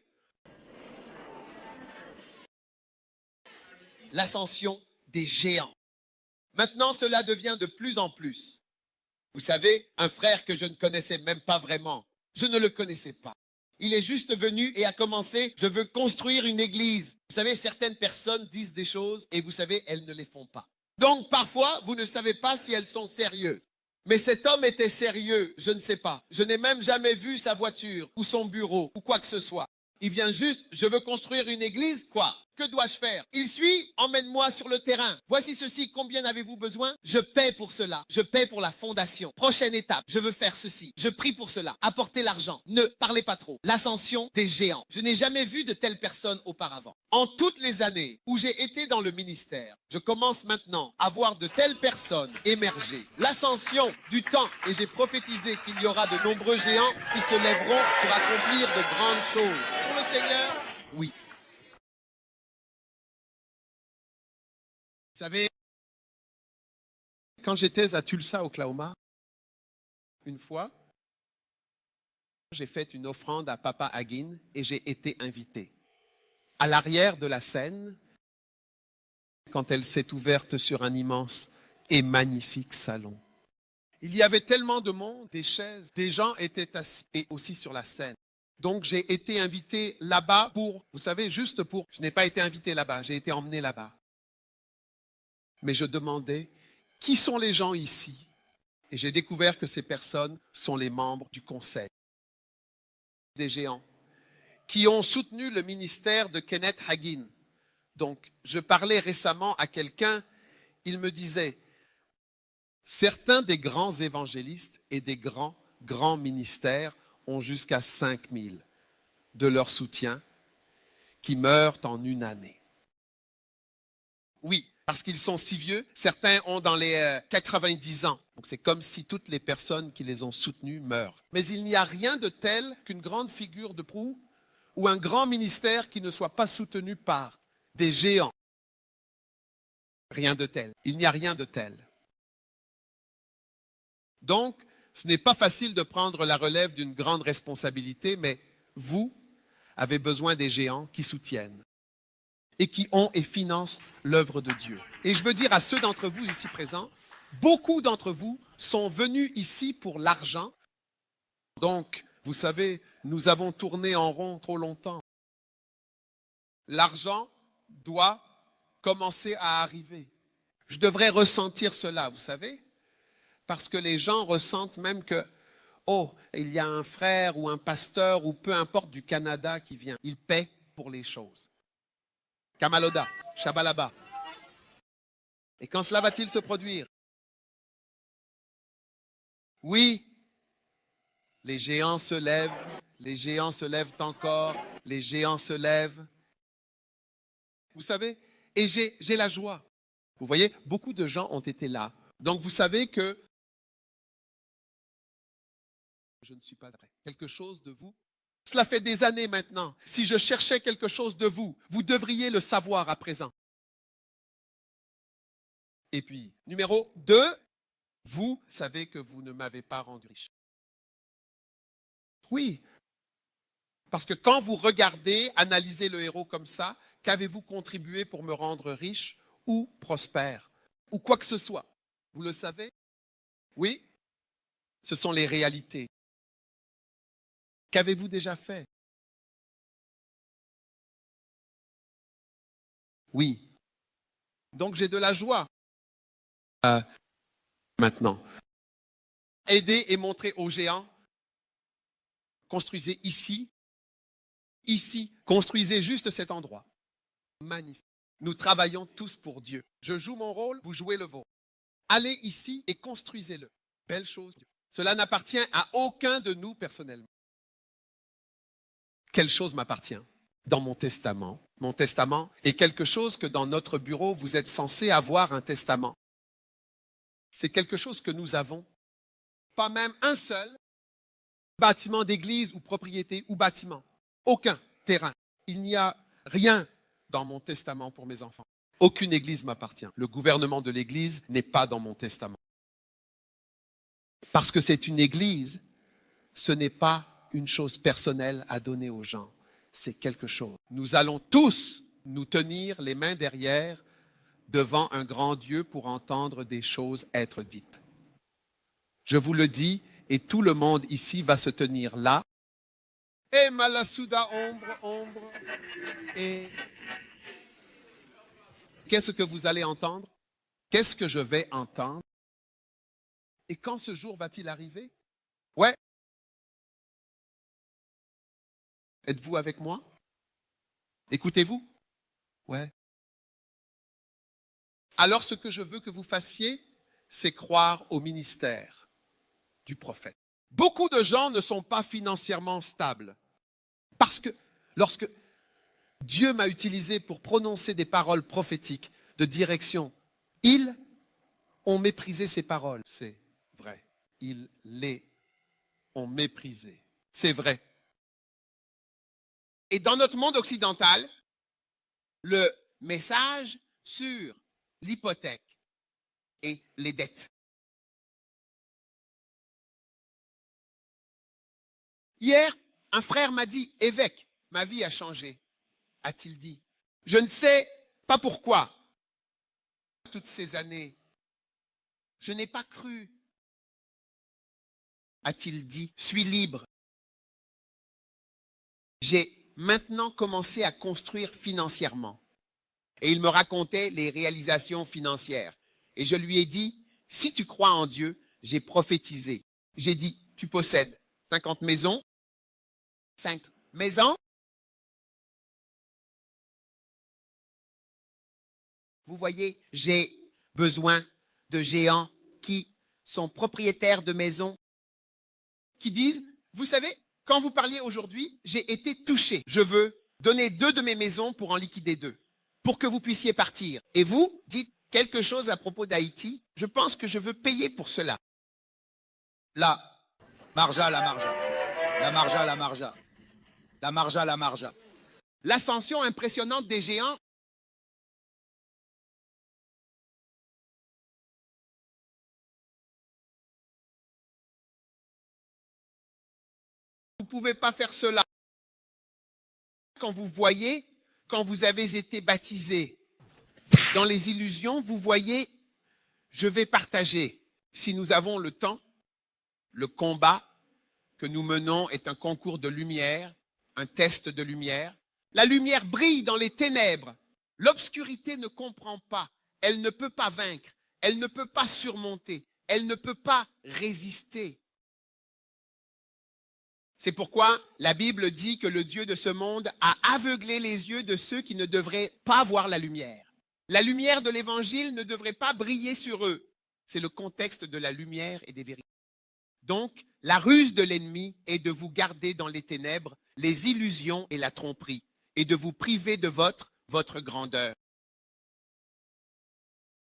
L'ascension des géants. Maintenant, cela devient de plus en plus. Vous savez, un frère que je ne connaissais même pas vraiment, je ne le connaissais pas. Il est juste venu et a commencé, je veux construire une église. Vous savez, certaines personnes disent des choses et vous savez, elles ne les font pas. Donc, parfois, vous ne savez pas si elles sont sérieuses. Mais cet homme était sérieux, je ne sais pas. Je n'ai même jamais vu sa voiture ou son bureau ou quoi que ce soit. Il vient juste, je veux construire une église, quoi? Que dois-je faire? Il suit, emmène-moi sur le terrain. Voici ceci, combien avez-vous besoin? Je paie pour cela. Je paie pour la fondation. Prochaine étape, je veux faire ceci. Je prie pour cela. Apportez l'argent. Ne parlez pas trop. L'ascension des géants. Je n'ai jamais vu de telles personnes auparavant. En toutes les années où j'ai été dans le ministère, je commence maintenant à voir de telles personnes émerger. L'ascension du temps, et j'ai prophétisé qu'il y aura de nombreux géants qui se lèveront pour accomplir de grandes choses. Pour le Seigneur, oui. Vous savez, quand j'étais à Tulsa, Oklahoma, Une fois, j'ai fait une offrande à Papa Hagin et j'ai été invité. À l'arrière de la scène, quand elle s'est ouverte sur un immense et magnifique salon. Il y avait tellement de monde, des chaises, des gens étaient assis et aussi sur la scène. Donc j'ai été invité là-bas pour, vous savez, juste pour, je n'ai pas été invité là-bas, j'ai été emmené là-bas. Mais je demandais, qui sont les gens ici? Et j'ai découvert que ces personnes sont les membres du conseil des géants qui ont soutenu le ministère de Kenneth Hagin. Donc, je parlais récemment à quelqu'un, il me disait, certains des grands évangélistes et des grands ministères ont jusqu'à 5000 de leur soutien qui meurent en une année. Oui, parce qu'ils sont si vieux, certains ont dans les 90 ans. Donc c'est comme si toutes les personnes qui les ont soutenus meurent. Mais il n'y a rien de tel qu'une grande figure de proue ou un grand ministère qui ne soit pas soutenu par des géants. Rien de tel. Il n'y a rien de tel. Donc, ce n'est pas facile de prendre la relève d'une grande responsabilité, mais vous avez besoin des géants qui soutiennent et qui ont et financent l'œuvre de Dieu. Et je veux dire à ceux d'entre vous ici présents, beaucoup d'entre vous sont venus ici pour l'argent. Donc, vous savez, nous avons tourné en rond trop longtemps. L'argent doit commencer à arriver. Je devrais ressentir cela, vous savez, parce que les gens ressentent même que, oh, il y a un frère ou un pasteur ou peu importe du Canada qui vient. Il paie pour les choses. Kamaloda, Shabalaba. Et quand cela va-t-il se produire? Oui, les géants se lèvent encore, les géants se lèvent. Vous savez, et j'ai la joie. Vous voyez, beaucoup de gens ont été là. Donc vous savez que je ne suis pas vrai. Quelque chose de vous. Cela fait des années maintenant. Si je cherchais quelque chose de vous, vous devriez le savoir à présent. Et puis, numéro 2, vous savez que vous ne m'avez pas rendu riche. Oui, parce que quand vous regardez, analysez le héros comme ça, qu'avez-vous contribué pour me rendre riche ou prospère ou quoi que ce soit? Vous le savez? Oui, ce sont les réalités. Qu'avez-vous déjà fait? Oui. Donc j'ai de la joie. Maintenant. Aider et montrer aux géants. Construisez ici. Ici. Construisez juste cet endroit. Magnifique. Nous travaillons tous pour Dieu. Je joue mon rôle, vous jouez le vôtre. Allez ici et construisez-le. Belle chose. Cela n'appartient à aucun de nous personnellement. Quelle chose m'appartient? Dans mon testament. Mon testament est quelque chose que dans notre bureau, vous êtes censé avoir un testament. C'est quelque chose que nous avons. Pas même un seul bâtiment d'église ou propriété ou bâtiment. Aucun terrain. Il n'y a rien dans mon testament pour mes enfants. Aucune église m'appartient. Le gouvernement de l'église n'est pas dans mon testament. Parce que c'est une église, ce n'est pas une chose personnelle à donner aux gens. C'est quelque chose. Nous allons tous nous tenir les mains derrière devant un grand Dieu pour entendre des choses être dites. Je vous le dis, et tout le monde ici va se tenir là. Et Malasuda, ombre. Et qu'est-ce que vous allez entendre? Qu'est-ce que je vais entendre? Et quand ce jour va-t-il arriver? Ouais. Êtes-vous avec moi? Écoutez-vous? Ouais. Alors ce que je veux que vous fassiez, c'est croire au ministère du prophète. Beaucoup de gens ne sont pas financièrement stables parce que lorsque Dieu m'a utilisé pour prononcer des paroles prophétiques de direction, ils ont méprisé ces paroles. C'est vrai. Ils les ont méprisées. C'est vrai. Et dans notre monde occidental, le message sur l'hypothèque et les dettes Hier, un frère m'a dit, évêque, ma vie a changé, a-t-il dit. Je ne sais pas pourquoi. Toutes ces années, je n'ai pas cru, a-t-il dit, suis libre. J'ai maintenant commencé à construire financièrement. Et il me racontait les réalisations financières. Et je lui ai dit, si tu crois en Dieu, j'ai prophétisé. J'ai dit, tu possèdes 50 maisons, 5 maisons. Vous voyez, j'ai besoin de géants qui sont propriétaires de maisons, qui disent, vous savez, quand vous parliez aujourd'hui, j'ai été touché. Je veux donner 2 de mes maisons pour en liquider 2, pour que vous puissiez partir. Et vous dites quelque chose à propos d'Haïti, je pense que je veux payer pour cela. La marja, la marja. La marja, la marja. La marja, la marja. L'ascension impressionnante des géants. Vous ne pouvez pas faire cela. Quand vous voyez, quand vous avez été baptisé dans les illusions, vous voyez, je vais partager. Si nous avons le temps, le combat que nous menons est un concours de lumière, un test de lumière. La lumière brille dans les ténèbres. L'obscurité ne comprend pas. Elle ne peut pas vaincre. Elle ne peut pas surmonter. Elle ne peut pas résister. C'est pourquoi la Bible dit que le Dieu de ce monde a aveuglé les yeux de ceux qui ne devraient pas voir la lumière. La lumière de l'Évangile ne devrait pas briller sur eux. C'est le contexte de la lumière et des vérités. Donc, la ruse de l'ennemi est de vous garder dans les ténèbres, les illusions et la tromperie, et de vous priver de votre grandeur.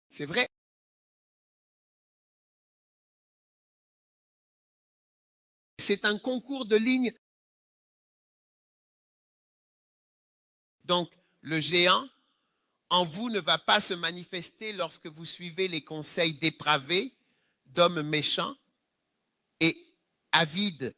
C'est vrai. C'est un concours de lignes. Donc, le géant en vous ne va pas se manifester lorsque vous suivez les conseils dépravés d'hommes méchants et avides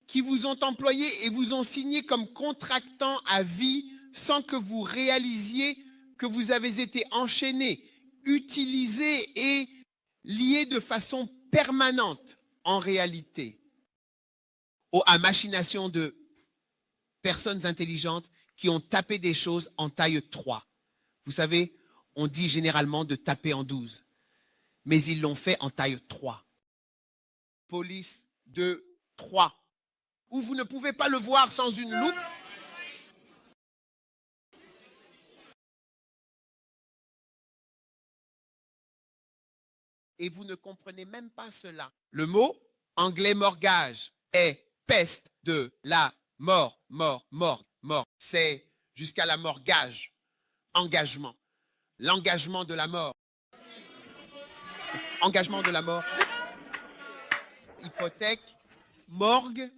qui vous ont employé et vous ont signé comme contractant à vie sans que vous réalisiez que vous avez été enchaîné, utilisé et lié de façon permanente en réalité à machination de personnes intelligentes qui ont tapé des choses en taille 3. Vous savez, on dit généralement de taper en 12, mais ils l'ont fait en taille 3. Police 2, 3, où vous ne pouvez pas le voir sans une loupe. Et vous ne comprenez même pas cela. Le mot anglais morgage est peste de la mort, mort, mort, mort. C'est jusqu'à la morgage, engagement. L'engagement de la mort. Engagement de la mort. Hypothèque, morgue,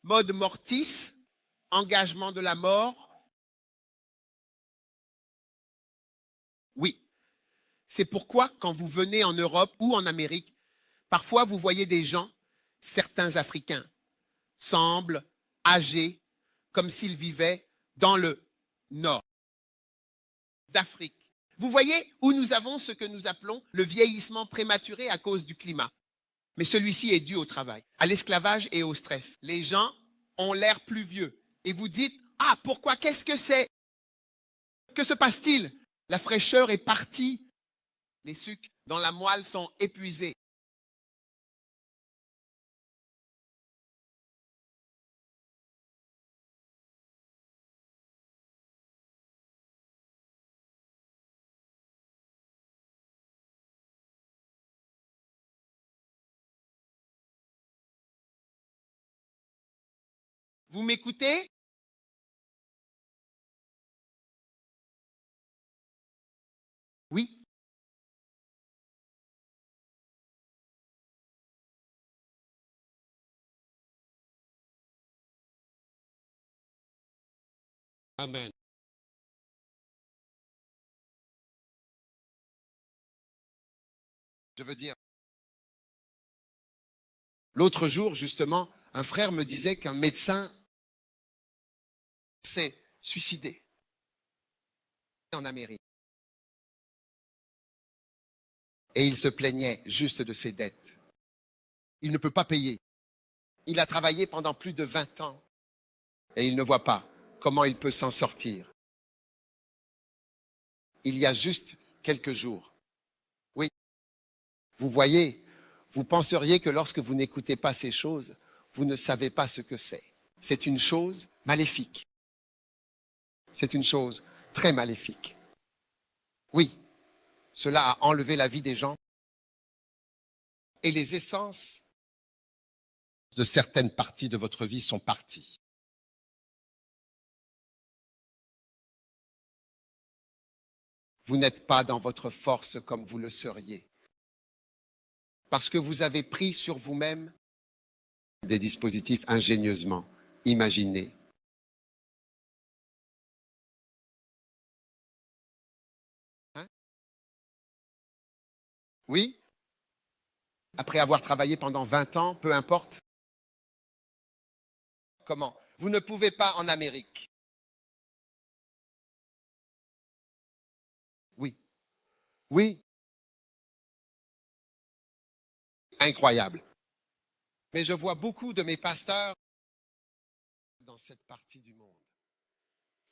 mode mortis, engagement de la mort. Oui. C'est pourquoi, quand vous venez en Europe ou en Amérique, parfois vous voyez des gens, certains Africains, semblent âgés, comme s'ils vivaient dans le nord d'Afrique. Vous voyez où nous avons ce que nous appelons le vieillissement prématuré à cause du climat. Mais celui-ci est dû au travail, à l'esclavage et au stress. Les gens ont l'air plus vieux. Et vous dites, ah, pourquoi, qu'est-ce que c'est? Que se passe-t-il? La fraîcheur est partie. Les sucres dans la moelle sont épuisés. Vous m'écoutez? Oui. Amen. Je veux dire, l'autre jour, justement, Un frère me disait qu'un médecin s'est suicidé en Amérique. Et il se plaignait juste de ses dettes. Il ne peut pas payer. Il a travaillé pendant plus de 20 ans et il ne voit pas comment il peut s'en sortir. Il y a juste quelques jours. Oui, vous voyez, vous penseriez que lorsque vous n'écoutez pas ces choses, vous ne savez pas ce que c'est. C'est une chose maléfique. C'est une chose très maléfique. Oui, cela a enlevé la vie des gens et les essences de certaines parties de votre vie sont parties. Vous n'êtes pas dans votre force comme vous le seriez. Parce que vous avez pris sur vous-même des dispositifs ingénieusement imaginés. Hein? Oui? Après avoir travaillé pendant 20 ans, peu importe. Comment? Vous ne pouvez pas en Amérique. Oui. Oui. Incroyable. Mais je vois beaucoup de mes pasteurs dans cette partie du monde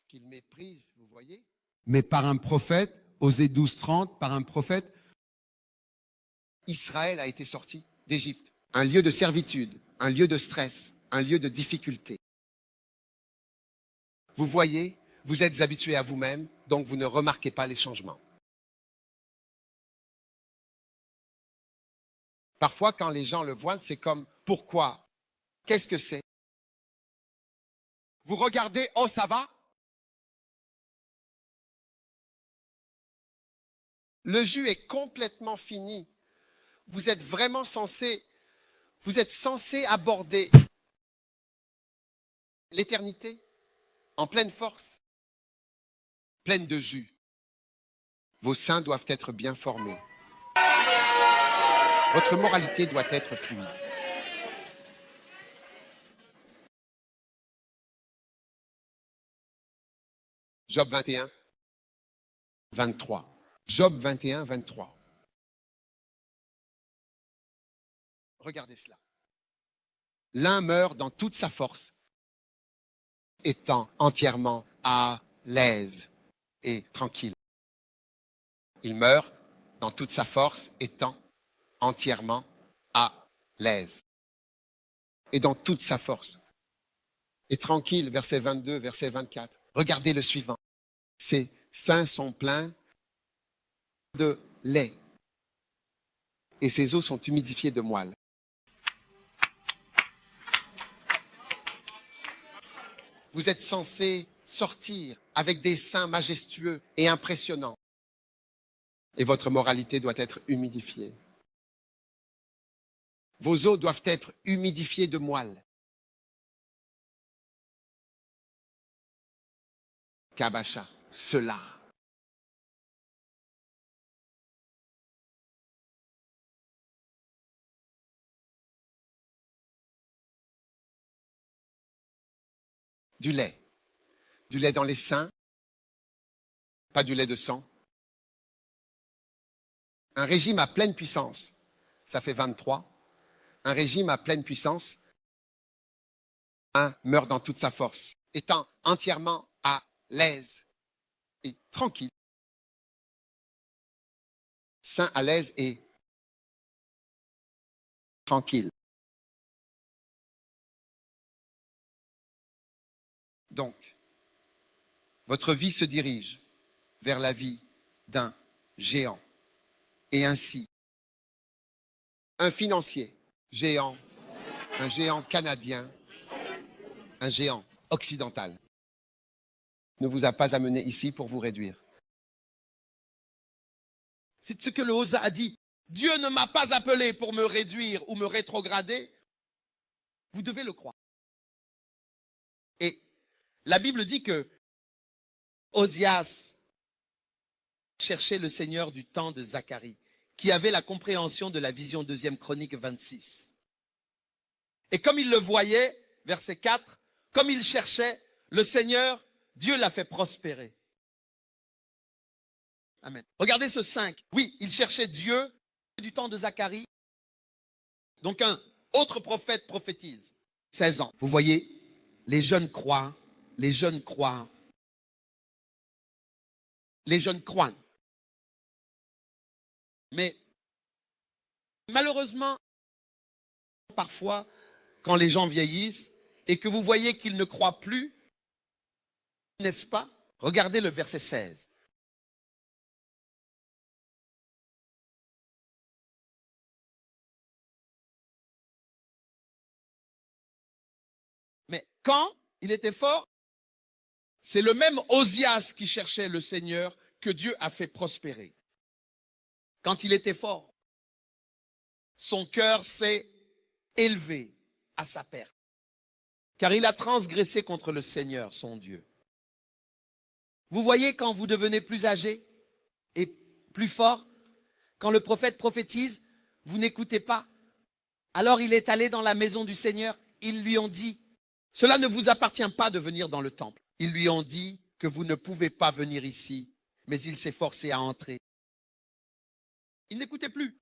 qu'ils méprisent, vous voyez? Mais par un prophète, Osée 12:30, par un prophète, Israël a été sorti d'Égypte. Un lieu de servitude, un lieu de stress, un lieu de difficulté. Vous voyez, vous êtes habitué à vous-même, donc vous ne remarquez pas les changements. Parfois, quand les gens le voient, c'est comme « Pourquoi? Qu'est-ce que c'est ?» Vous regardez « Oh, ça va ?» Le jus est complètement fini. Vous êtes vraiment censé aborder l'éternité en pleine force, pleine de jus. Vos seins doivent être bien formés. Votre moralité doit être fluide. Job 21, 23. Job 21, 23. Regardez cela. L'un meurt dans toute sa force, étant entièrement à l'aise et tranquille. Il meurt dans toute sa force, étant entièrement à l'aise et dans toute sa force. Et tranquille, verset 22, verset 24. Regardez le suivant. Ses seins sont pleins de lait et ses os sont humidifiés de moelle. Vous êtes censé sortir avec des seins majestueux et impressionnants. Et votre moralité doit être humidifiée. Vos os doivent être humidifiés de moelle. Kabasha, cela. Du lait. Du lait dans les seins, pas du lait de sang. Un régime à pleine puissance, ça fait 23. Un régime à pleine puissance, un meurt dans toute sa force, étant entièrement à l'aise et tranquille. Sain, à l'aise et tranquille. Donc, votre vie se dirige vers la vie d'un géant. Et ainsi, un financier géant, un géant canadien, un géant occidental ne vous a pas amené ici pour vous réduire. C'est ce que le Hosa a dit. Dieu ne m'a pas appelé pour me réduire ou me rétrograder. Vous devez le croire. Et la Bible dit que Osias cherchait le Seigneur du temps de Zacharie, qui avait la compréhension de la vision 2e Chronique 26. Et comme il le voyait, verset 4, comme il cherchait le Seigneur, Dieu l'a fait prospérer. Amen. Regardez ce 5. Oui, il cherchait Dieu du temps de Zacharie. Donc un autre prophète prophétise. 16 ans. Vous voyez, les jeunes croient, les jeunes croient, les jeunes croient. Mais malheureusement, parfois, quand les gens vieillissent et que vous voyez qu'ils ne croient plus, n'est-ce pas? Regardez le verset 16. Mais quand il était fort, c'est le même Osias qui cherchait le Seigneur que Dieu a fait prospérer. Quand il était fort, son cœur s'est élevé à sa perte, car il a transgressé contre le Seigneur, son Dieu. Vous voyez, quand vous devenez plus âgé et plus fort, quand le prophète prophétise, vous n'écoutez pas. Alors il est allé dans la maison du Seigneur, ils lui ont dit, cela ne vous appartient pas de venir dans le temple. Ils lui ont dit que vous ne pouvez pas venir ici, mais il s'est forcé à entrer. Il n'écoutait plus.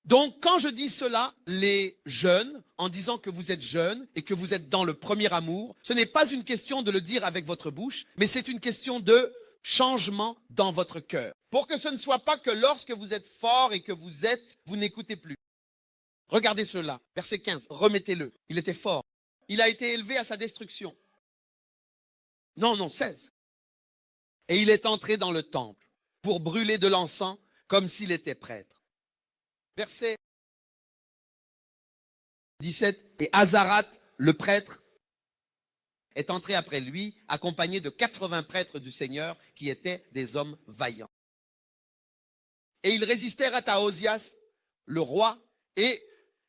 Donc, quand je dis cela, les jeunes, en disant que vous êtes jeunes et que vous êtes dans le premier amour, ce n'est pas une question de le dire avec votre bouche, mais c'est une question de changement dans votre cœur. Pour que ce ne soit pas que lorsque vous êtes fort et que vous n'écoutez plus. Regardez cela, verset 15, remettez-le. Il était fort. Il a été élevé à sa destruction. Non, 16. Et il est entré dans le temple pour brûler de l'encens comme s'il était prêtre. Verset 17. Et Azarat, le prêtre, est entré après lui, accompagné de 80 prêtres du Seigneur qui étaient des hommes vaillants. Et ils résistèrent à Osias, le roi, et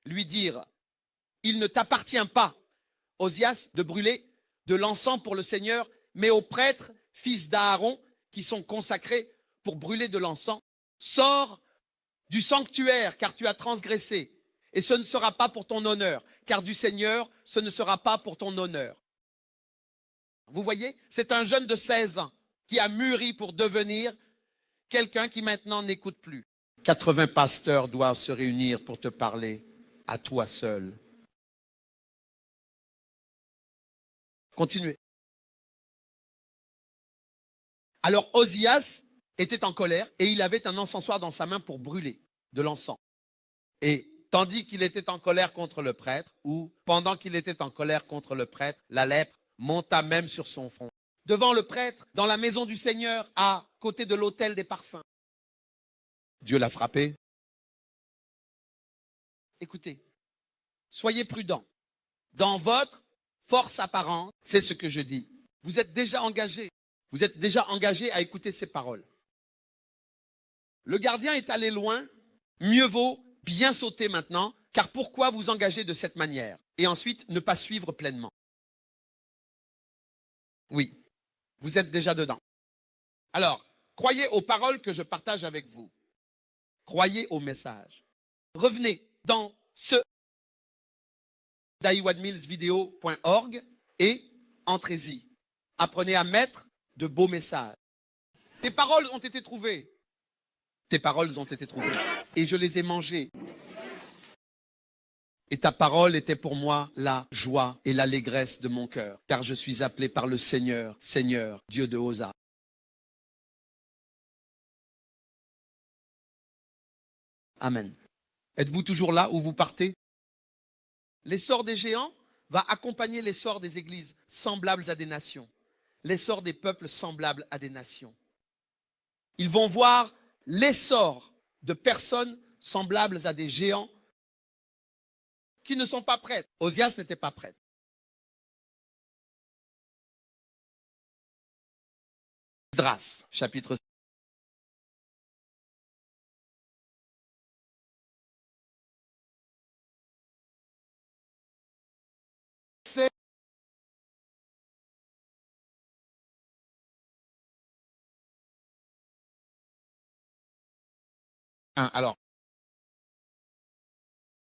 lui dirent, il ne t'appartient pas, Osias, de brûler de l'encens pour le Seigneur, mais aux prêtres, fils d'Aaron, qui sont consacrés pour brûler de l'encens, sors du sanctuaire, car tu as transgressé, et ce ne sera pas pour ton honneur, car du Seigneur, ce ne sera pas pour ton honneur. Vous voyez, c'est un jeune de 16 ans qui a mûri pour devenir quelqu'un qui maintenant n'écoute plus. 80 pasteurs doivent se réunir pour te parler à toi seul. Continuez. Alors Osias était en colère et il avait un encensoir dans sa main pour brûler de l'encens. Et tandis qu'il était en colère contre le prêtre, ou pendant qu'il était en colère contre le prêtre, la lèpre monta même sur son front. Devant le prêtre, dans la maison du Seigneur, à côté de l'autel des parfums. Dieu l'a frappé. Écoutez, soyez prudents. Dans votre force apparente, c'est ce que je dis. Vous êtes déjà engagé. Vous êtes déjà engagé à écouter ces paroles. Le gardien est allé loin. Mieux vaut bien sauter maintenant, car pourquoi vous engager de cette manière? Et ensuite, ne pas suivre pleinement. Oui, vous êtes déjà dedans. Alors, croyez aux paroles que je partage avec vous. Croyez au message. Revenez dans ce daiwadmillsvideo.org et entrez-y. Apprenez à mettre de beaux messages. Tes paroles ont été trouvées. Tes paroles ont été trouvées. Et je les ai mangées. Et ta parole était pour moi la joie et l'allégresse de mon cœur. Car je suis appelé par le Seigneur, Seigneur, Dieu de Hosa. Amen. Êtes-vous toujours là où vous partez? L'essor des géants va accompagner l'essor des églises semblables à des nations. L'essor des peuples semblables à des nations. Ils vont voir l'essor de personnes semblables à des géants qui ne sont pas prêtes. Osias n'était pas prête. Esdras, chapitre 7. Alors,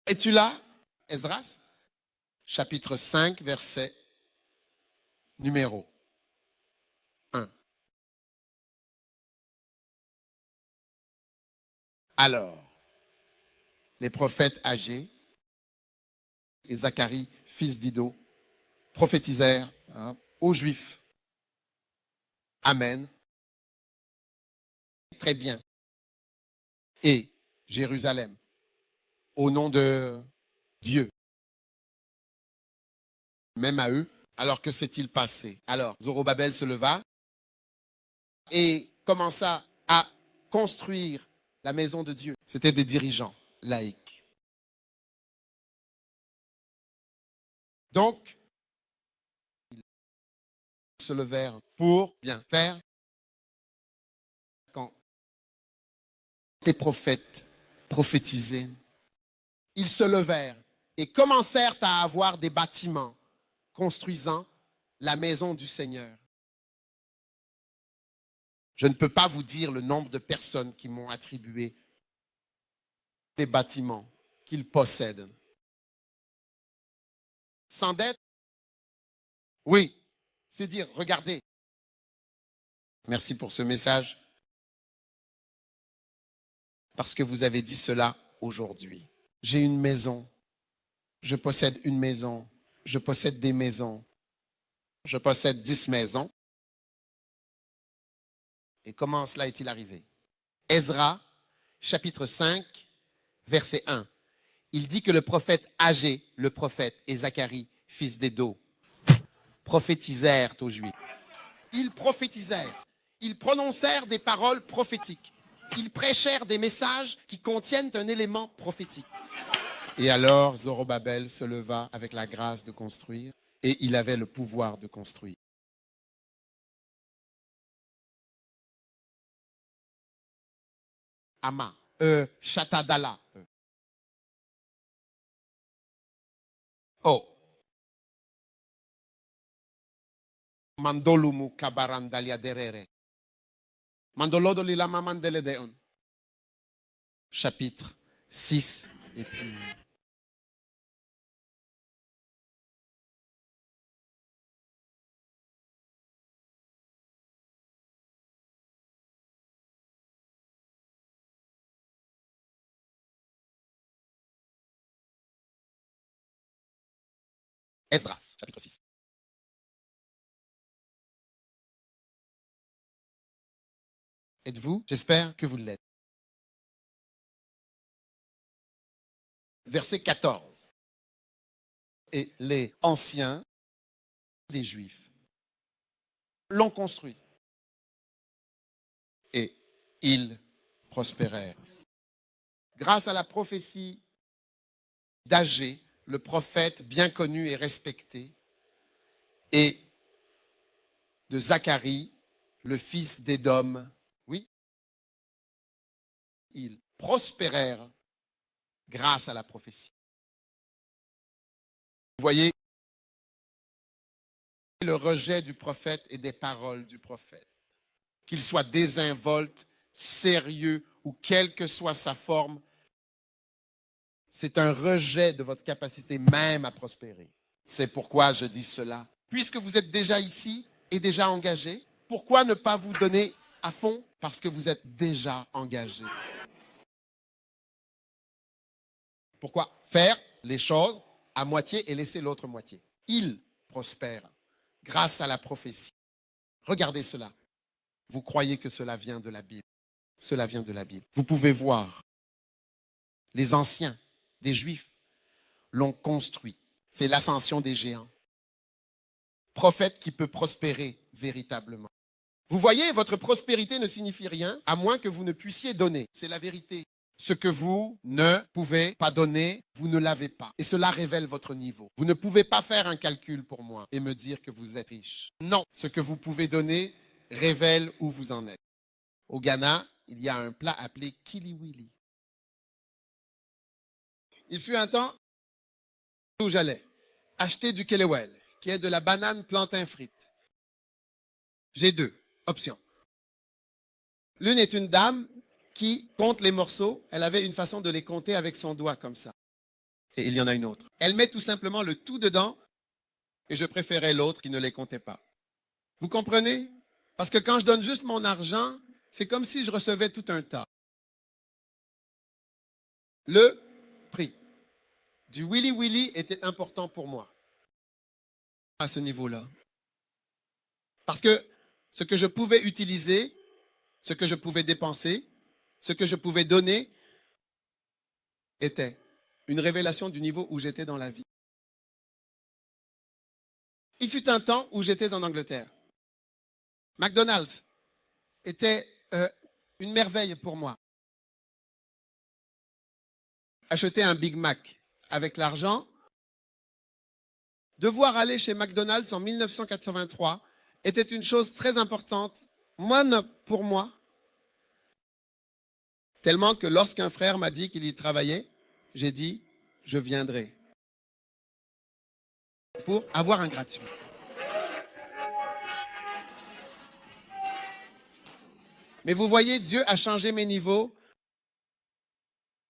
es-tu là, Esdras? chapitre 5, verset numéro 1. Alors, les prophètes âgés et Zacharie, fils d'Ido, prophétisèrent aux Juifs. Amen. Très bien. Et Jérusalem, au nom de Dieu, même à eux, alors que s'est-il passé? Alors, Zorobabel se leva et commença à construire la maison de Dieu. C'était des dirigeants laïcs. Donc, ils se levèrent pour bien faire. Quand les prophètes prophétisaient, ils se levèrent et commencèrent à avoir des bâtiments construisant la maison du Seigneur. Je ne peux pas vous dire le nombre de personnes qui m'ont attribué les bâtiments qu'ils possèdent. Sans dette? Oui, c'est dire, regardez. Merci pour ce message. Parce que vous avez dit cela aujourd'hui. J'ai une maison. Je possède une maison. Je possède des maisons. Je possède 10 maisons. Et comment cela est-il arrivé? Ezra, chapitre 5, verset 1. Il dit que le prophète Agé, le prophète, et Zacharie, fils d'Édo, prophétisèrent aux Juifs. Ils prophétisèrent. Ils prononcèrent des paroles prophétiques. Ils prêchèrent des messages qui contiennent un élément prophétique. Et alors Zorobabel se leva avec la grâce de construire et il avait le pouvoir de construire. Ama, Shatadala. Oh. Mandolumu kabarandalia derere. Mandolodoli lama mandele deon. Chapitre 6 et puis Esdras, chapitre 6. Êtes-vous? J'espère que vous l'êtes. Verset 14. Et les anciens des Juifs l'ont construit. Et ils prospérèrent. Grâce à la prophétie d'Agé, le prophète bien connu et respecté, et de Zacharie, le fils d'Édom, oui, ils prospérèrent grâce à la prophétie. Vous voyez le rejet du prophète et des paroles du prophète, qu'il soit désinvolte, sérieux ou quelle que soit sa forme, c'est un rejet de votre capacité même à prospérer. C'est pourquoi je dis cela. Puisque vous êtes déjà ici et déjà engagé, pourquoi ne pas vous donner à fond? Parce que vous êtes déjà engagé. Pourquoi faire les choses à moitié et laisser l'autre moitié? Il prospère grâce à la prophétie. Regardez cela. Vous croyez que cela vient de la Bible? Cela vient de la Bible. Vous pouvez voir, les anciens des Juifs l'ont construit. C'est l'ascension des géants. Prophète qui peut prospérer véritablement. Vous voyez, votre prospérité ne signifie rien à moins que vous ne puissiez donner. C'est la vérité. Ce que vous ne pouvez pas donner, vous ne l'avez pas. Et cela révèle votre niveau. Vous ne pouvez pas faire un calcul pour moi et me dire que vous êtes riche. Non, ce que vous pouvez donner révèle où vous en êtes. Au Ghana, il y a un plat appelé kiliwili. Il fut un temps où j'allais acheter du kelewel, qui est de la banane plantain frite. J'ai deux options. L'une est une dame qui compte les morceaux. Elle avait une façon de les compter avec son doigt comme ça. et il y en a une autre. Elle met tout simplement le tout dedans et je préférais l'autre qui ne les comptait pas. Vous comprenez? Parce que quand je donne juste mon argent, c'est comme si je recevais tout un tas. Le prix du Willy Willy était important pour moi à ce niveau-là. Parce que ce que je pouvais utiliser, ce que je pouvais dépenser, ce que je pouvais donner était une révélation du niveau où j'étais dans la vie. Il fut un temps où j'étais en Angleterre. McDonald's était une merveille pour moi. Acheter un Big Mac avec l'argent, devoir aller chez McDonald's en 1983 était une chose très importante, pour moi, tellement que lorsqu'un frère m'a dit qu'il y travaillait, j'ai dit, je viendrai pour avoir un gratuit. Mais vous voyez, Dieu a changé mes niveaux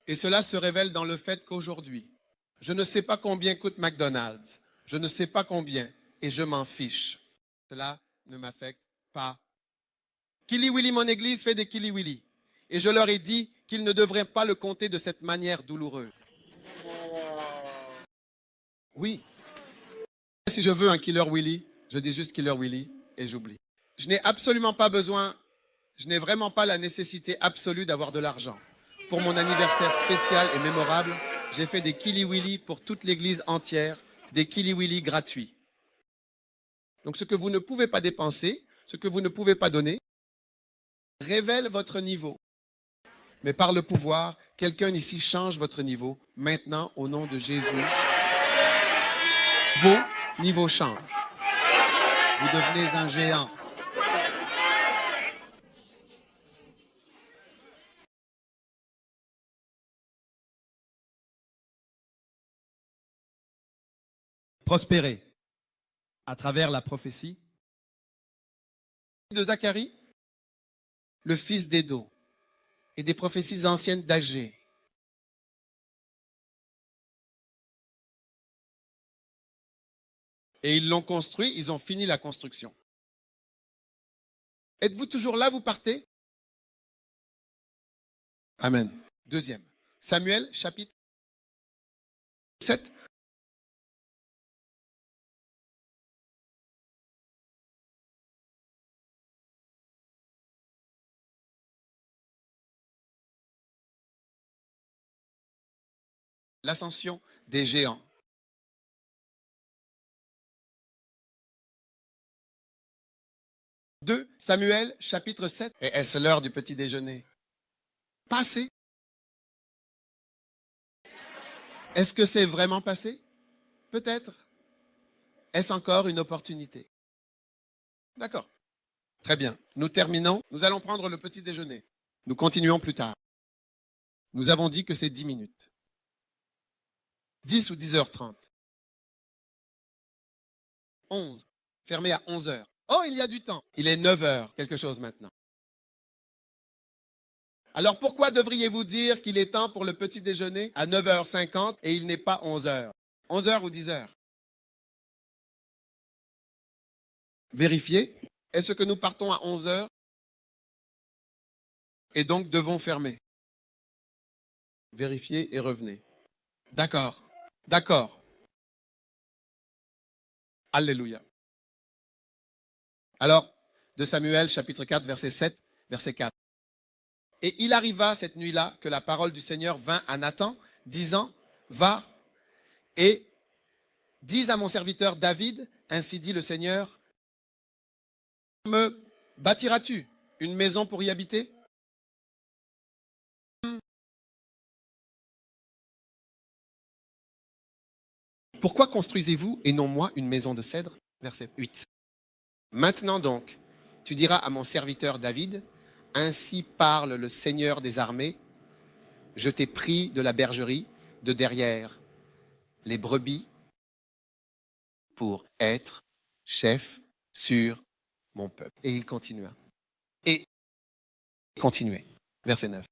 et cela se révèle dans le fait qu'aujourd'hui, je ne sais pas combien coûte McDonald's, je ne sais pas combien et je m'en fiche. Cela ne m'affecte pas. Kili Willy, mon église, fait des Kili Willy. Et je leur ai dit qu'ils ne devraient pas le compter de cette manière douloureuse. Oui. Si je veux un Killer Willy, je dis juste Killer Willy et j'oublie. Je n'ai absolument pas besoin, je n'ai vraiment pas la nécessité absolue d'avoir de l'argent. Pour mon anniversaire spécial et mémorable, j'ai fait des Kili Willy pour toute l'église entière, des Kili Willy gratuits. Donc ce que vous ne pouvez pas dépenser, ce que vous ne pouvez pas donner, révèle votre niveau. Mais par le pouvoir, quelqu'un ici change votre niveau. Maintenant, au nom de Jésus, vos niveaux changent. Vous devenez un géant. Prospérer à travers la prophétie de Zacharie, le fils d'Édo, et des prophéties anciennes d'Agé. Et ils l'ont construit, ils ont fini la construction. Êtes-vous toujours là, vous partez? Amen. Deuxième. Samuel, chapitre 7. L'ascension des géants. 2 Samuel, chapitre 7. Et est-ce l'heure du petit déjeuner? Passé. Est-ce que c'est vraiment passé? Peut-être. Est-ce encore une opportunité? D'accord. Très bien. Nous terminons. Nous allons prendre le petit déjeuner. Nous continuons plus tard. Nous avons dit que c'est 10 minutes. 10 ou 10h30. 11. Fermé à 11h. Oh, il y a du temps. Il est 9h, quelque chose maintenant. Alors pourquoi devriez-vous dire qu'il est temps pour le petit déjeuner à 9h50 et il n'est pas 11h? 11h ou 10h? Vérifiez. Est-ce que nous partons à 11h et donc devons fermer? Vérifiez et revenez. D'accord. D'accord. Alléluia. Alors, de Samuel, chapitre 4, verset 7, verset 4. Et il arriva cette nuit-là que la parole du Seigneur vint à Nathan, disant, va et dis à mon serviteur David, ainsi dit le Seigneur, me bâtiras-tu une maison pour y habiter? Pourquoi construisez-vous et non moi une maison de cèdre? Verset 8. Maintenant donc, tu diras à mon serviteur David, ainsi parle le Seigneur des armées, je t'ai pris de la bergerie, de derrière les brebis, pour être chef sur mon peuple. Et il continua. Et continuez. Verset 9.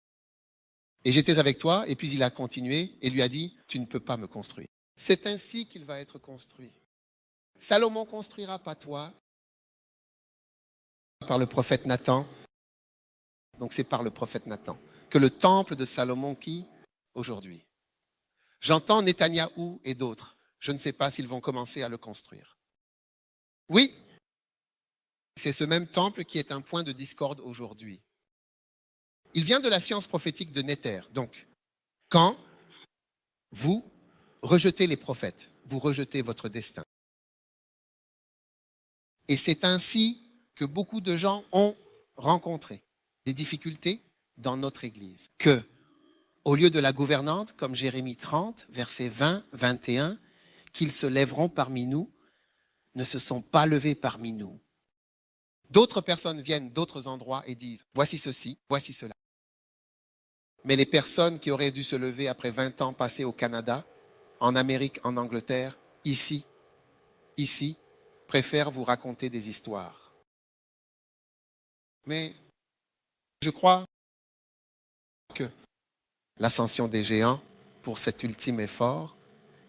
Et j'étais avec toi, et puis il a continué et lui a dit, tu ne peux pas me construire. C'est ainsi qu'il va être construit. Salomon construira pas toi, par le prophète Nathan. Donc c'est par le prophète Nathan que le temple de Salomon qui aujourd'hui. J'entends Netanyahou et d'autres. Je ne sais pas s'ils vont commencer à le construire. Oui, c'est ce même temple qui est un point de discorde aujourd'hui. Il vient de la science prophétique de Néter. Donc, quand vous rejetez les prophètes, vous rejetez votre destin. Et c'est ainsi que beaucoup de gens ont rencontré des difficultés dans notre Église. Que, au lieu de la gouvernante, comme Jérémie 30, versets 20, 21, qu'ils se lèveront parmi nous, ne se sont pas levés parmi nous. D'autres personnes viennent d'autres endroits et disent, voici ceci, voici cela. Mais les personnes qui auraient dû se lever après 20 ans passés au Canada, en Amérique, en Angleterre, ici, préfèrent vous raconter des histoires. Mais je crois que l'ascension des géants pour cet ultime effort,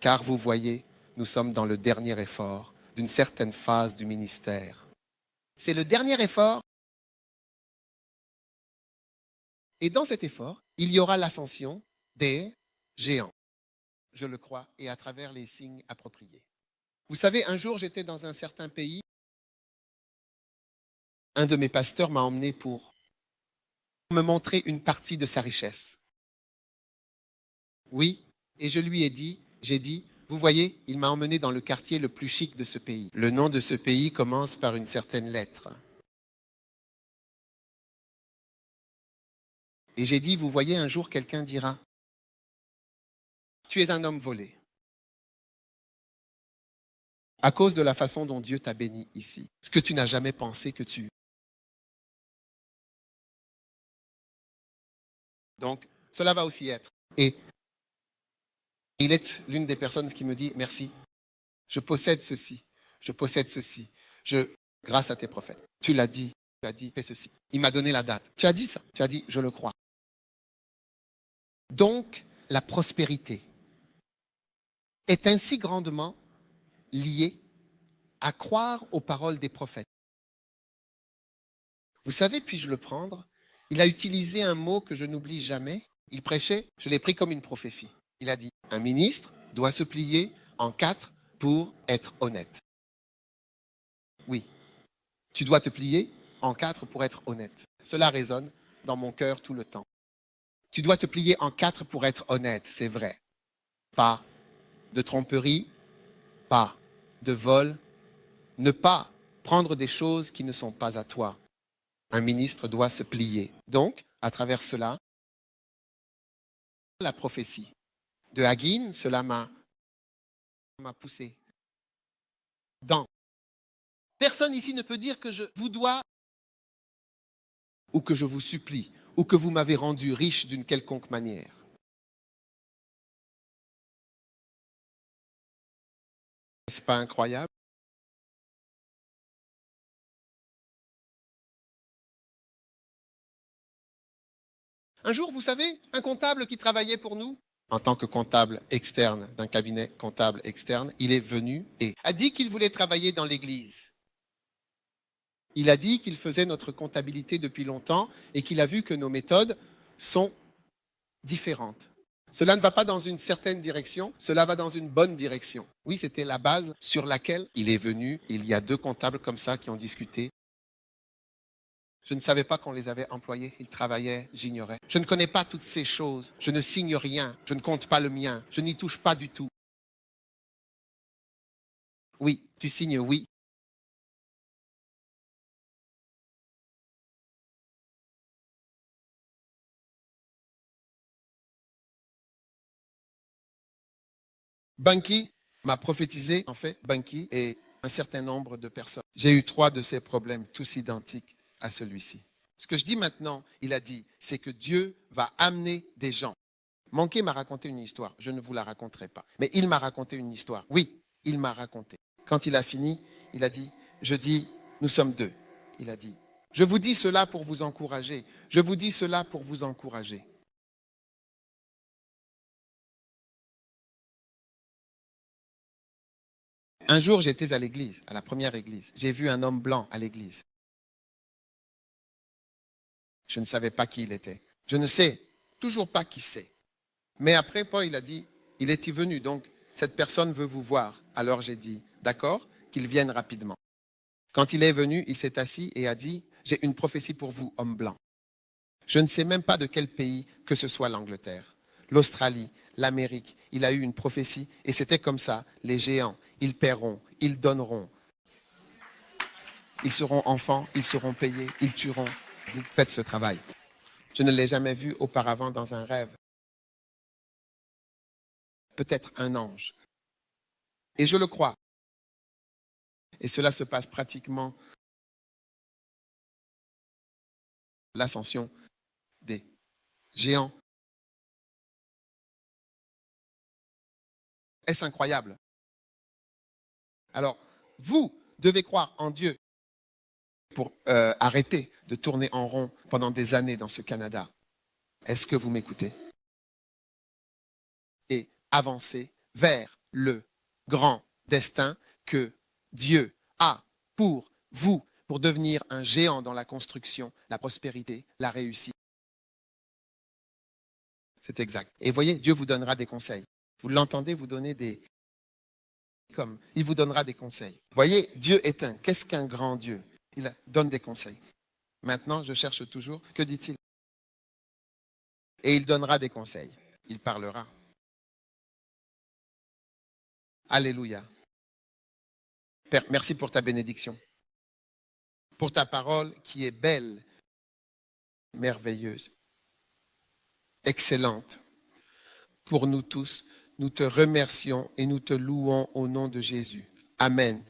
car vous voyez, nous sommes dans le dernier effort d'une certaine phase du ministère. C'est le dernier effort. Et dans cet effort, il y aura l'ascension des géants. Je le crois, et à travers les signes appropriés. Vous savez, un jour, j'étais dans un certain pays. Un de mes pasteurs m'a emmené pour me montrer une partie de sa richesse. Oui, et je lui ai dit, vous voyez, il m'a emmené dans le quartier le plus chic de ce pays. Le nom de ce pays commence par une certaine lettre. Et j'ai dit, vous voyez, un jour, quelqu'un dira, tu es un homme volé. À cause de la façon dont Dieu t'a béni ici. Ce que tu n'as jamais pensé que tu... Donc, cela va aussi être. Et il est l'une des personnes qui me dit, merci, je possède ceci, grâce à tes prophètes. Tu l'as dit, fais ceci. Il m'a donné la date. Tu as dit ça, tu as dit, je le crois. Donc, la prospérité est ainsi grandement liée à croire aux paroles des prophètes. Vous savez, puis-je le prendre? Il a utilisé un mot que je n'oublie jamais. Il prêchait, je l'ai pris comme une prophétie. Il a dit, un ministre doit se plier en 4 pour être honnête. Oui, tu dois te plier en 4 pour être honnête. Cela résonne dans mon cœur tout le temps. Tu dois te plier en 4 pour être honnête, c'est vrai. Pas de tromperie, pas de vol, ne pas prendre des choses qui ne sont pas à toi. Un ministre doit se plier. Donc, à travers cela, la prophétie de Hagin, cela m'a poussé. Personne ici ne peut dire que je vous dois ou que je vous supplie ou que vous m'avez rendu riche d'une quelconque manière. N'est-ce pas incroyable? Un jour, vous savez, un comptable qui travaillait pour nous, en tant que comptable externe d'un cabinet comptable externe, il est venu et a dit qu'il voulait travailler dans l'église. Il a dit qu'il faisait notre comptabilité depuis longtemps et qu'il a vu que nos méthodes sont différentes. Cela ne va pas dans une certaine direction, cela va dans une bonne direction. Oui, c'était la base sur laquelle il est venu. Il y a 2 comptables comme ça qui ont discuté. Je ne savais pas qu'on les avait employés, ils travaillaient, j'ignorais. Je ne connais pas toutes ces choses, je ne signe rien, je ne compte pas le mien, je n'y touche pas du tout. Oui, tu signes oui. Banqui m'a prophétisé, en fait, Banqui et un certain nombre de personnes. J'ai eu 3 de ces problèmes, tous identiques à celui-ci. Ce que je dis maintenant, il a dit, c'est que Dieu va amener des gens. Manqué m'a raconté une histoire, je ne vous la raconterai pas. Mais il m'a raconté une histoire. Oui, il m'a raconté. Quand il a fini, il a dit, je dis, nous sommes 2. Il a dit, je vous dis cela pour vous encourager. Je vous dis cela pour vous encourager. Un jour, j'étais à l'église, à la première église. J'ai vu un homme blanc à l'église. Je ne savais pas qui il était. Je ne sais toujours pas qui c'est. Mais après, Paul, il a dit, il est venu, donc cette personne veut vous voir. Alors j'ai dit, d'accord, qu'il vienne rapidement. Quand il est venu, il s'est assis et a dit, j'ai une prophétie pour vous, homme blanc. Je ne sais même pas de quel pays, que ce soit l'Angleterre, l'Australie, l'Amérique. Il a eu une prophétie et c'était comme ça. Les géants, ils paieront, ils donneront. Ils seront enfants, ils seront payés, ils tueront. Vous faites ce travail. Je ne l'ai jamais vu auparavant dans un rêve. Peut-être un ange. Et je le crois. Et cela se passe pratiquement l'ascension des géants. Est-ce incroyable? Alors, vous devez croire en Dieu pour arrêter de tourner en rond pendant des années dans ce Canada. Est-ce que vous m'écoutez? Et avancer vers le grand destin que Dieu a pour vous, pour devenir un géant dans la construction, la prospérité, la réussite. C'est exact. Et voyez, Dieu vous donnera des conseils. Vous l'entendez, vous donner des... Comme, il vous donnera des conseils. Voyez, Dieu est un. Qu'est-ce qu'un grand Dieu? Il donne des conseils. Maintenant, je cherche toujours. Que dit-il? Et il donnera des conseils. Il parlera. Alléluia. Père, merci pour ta bénédiction. Pour ta parole qui est belle, merveilleuse, excellente. Pour nous tous, nous te remercions et nous te louons au nom de Jésus. Amen.